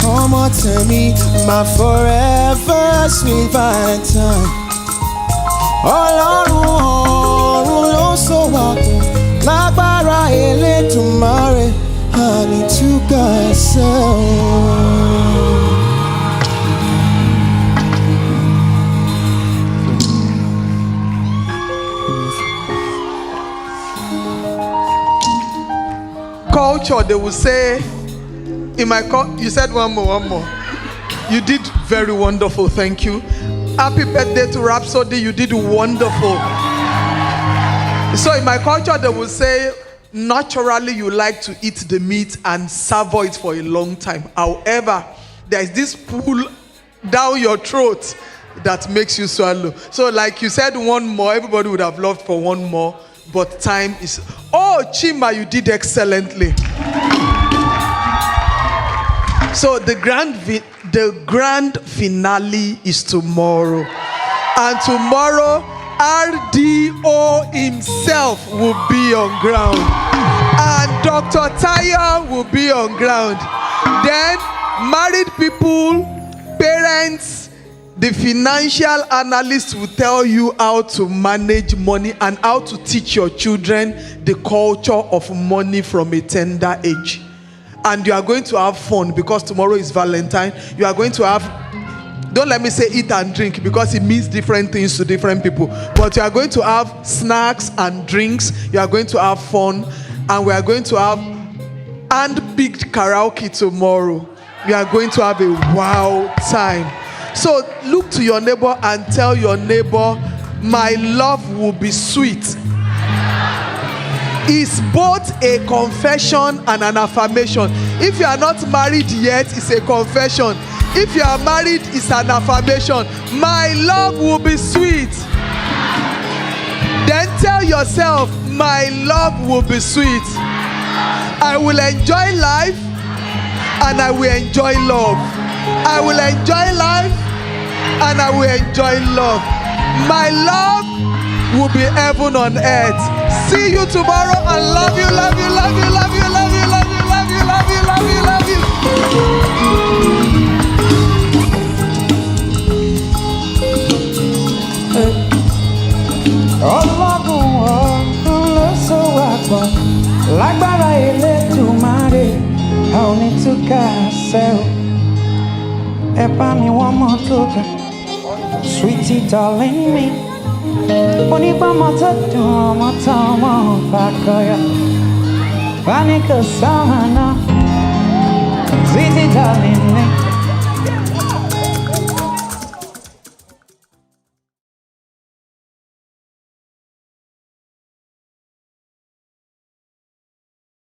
come on to me, my forever sweet Valentine. Ọlọ́run ló so wá pọ̀ lágbára Elédùmarè, a ní túkà ṣe o. Culture, they will say, in my you said one more. You did very wonderful, thank you. Happy birthday to Rhapsody, you did wonderful. So in my culture, they will say, naturally you like to eat the meat and savour it for a long time. However, there is this pull down your throat that makes you swallow. So like you said one more, everybody would have loved for one more. But time is... Oh, Chima, you did excellently. So the grand finale is tomorrow. And tomorrow, RDO himself will be on ground. And Dr. Taya will be on ground. Then, married people, parents, the financial analyst will tell you how to manage money and how to teach your children the culture of money from a tender age. And you are going to have fun because tomorrow is Valentine. You are going to have, don't let me say eat and drink because it means different things to different people. But you are going to have snacks and drinks. You are going to have fun. And we are going to have hand-picked karaoke tomorrow. We are going to have a wow time. So look to your neighbor and tell your neighbor, my love will be sweet. It's both a confession and an affirmation. If you are not married yet, it's a confession. If you are married, it's an affirmation. My love will be sweet. Then tell yourself, my love will be sweet. I will enjoy life and I will enjoy love. I will enjoy life and I will enjoy love. My love will be heaven on earth. See you tomorrow and love you, love you, love you, love you, love you, love you, love you, love you, love you, love you. Ọlọ́run ló so wá pọ̀ lágbára Elédùmarè, a ò ní túkà. Ever me one more token, sweetie darling me. Only for my tattoo, my time, Pacoya. Panica Samana, sweetie darling me.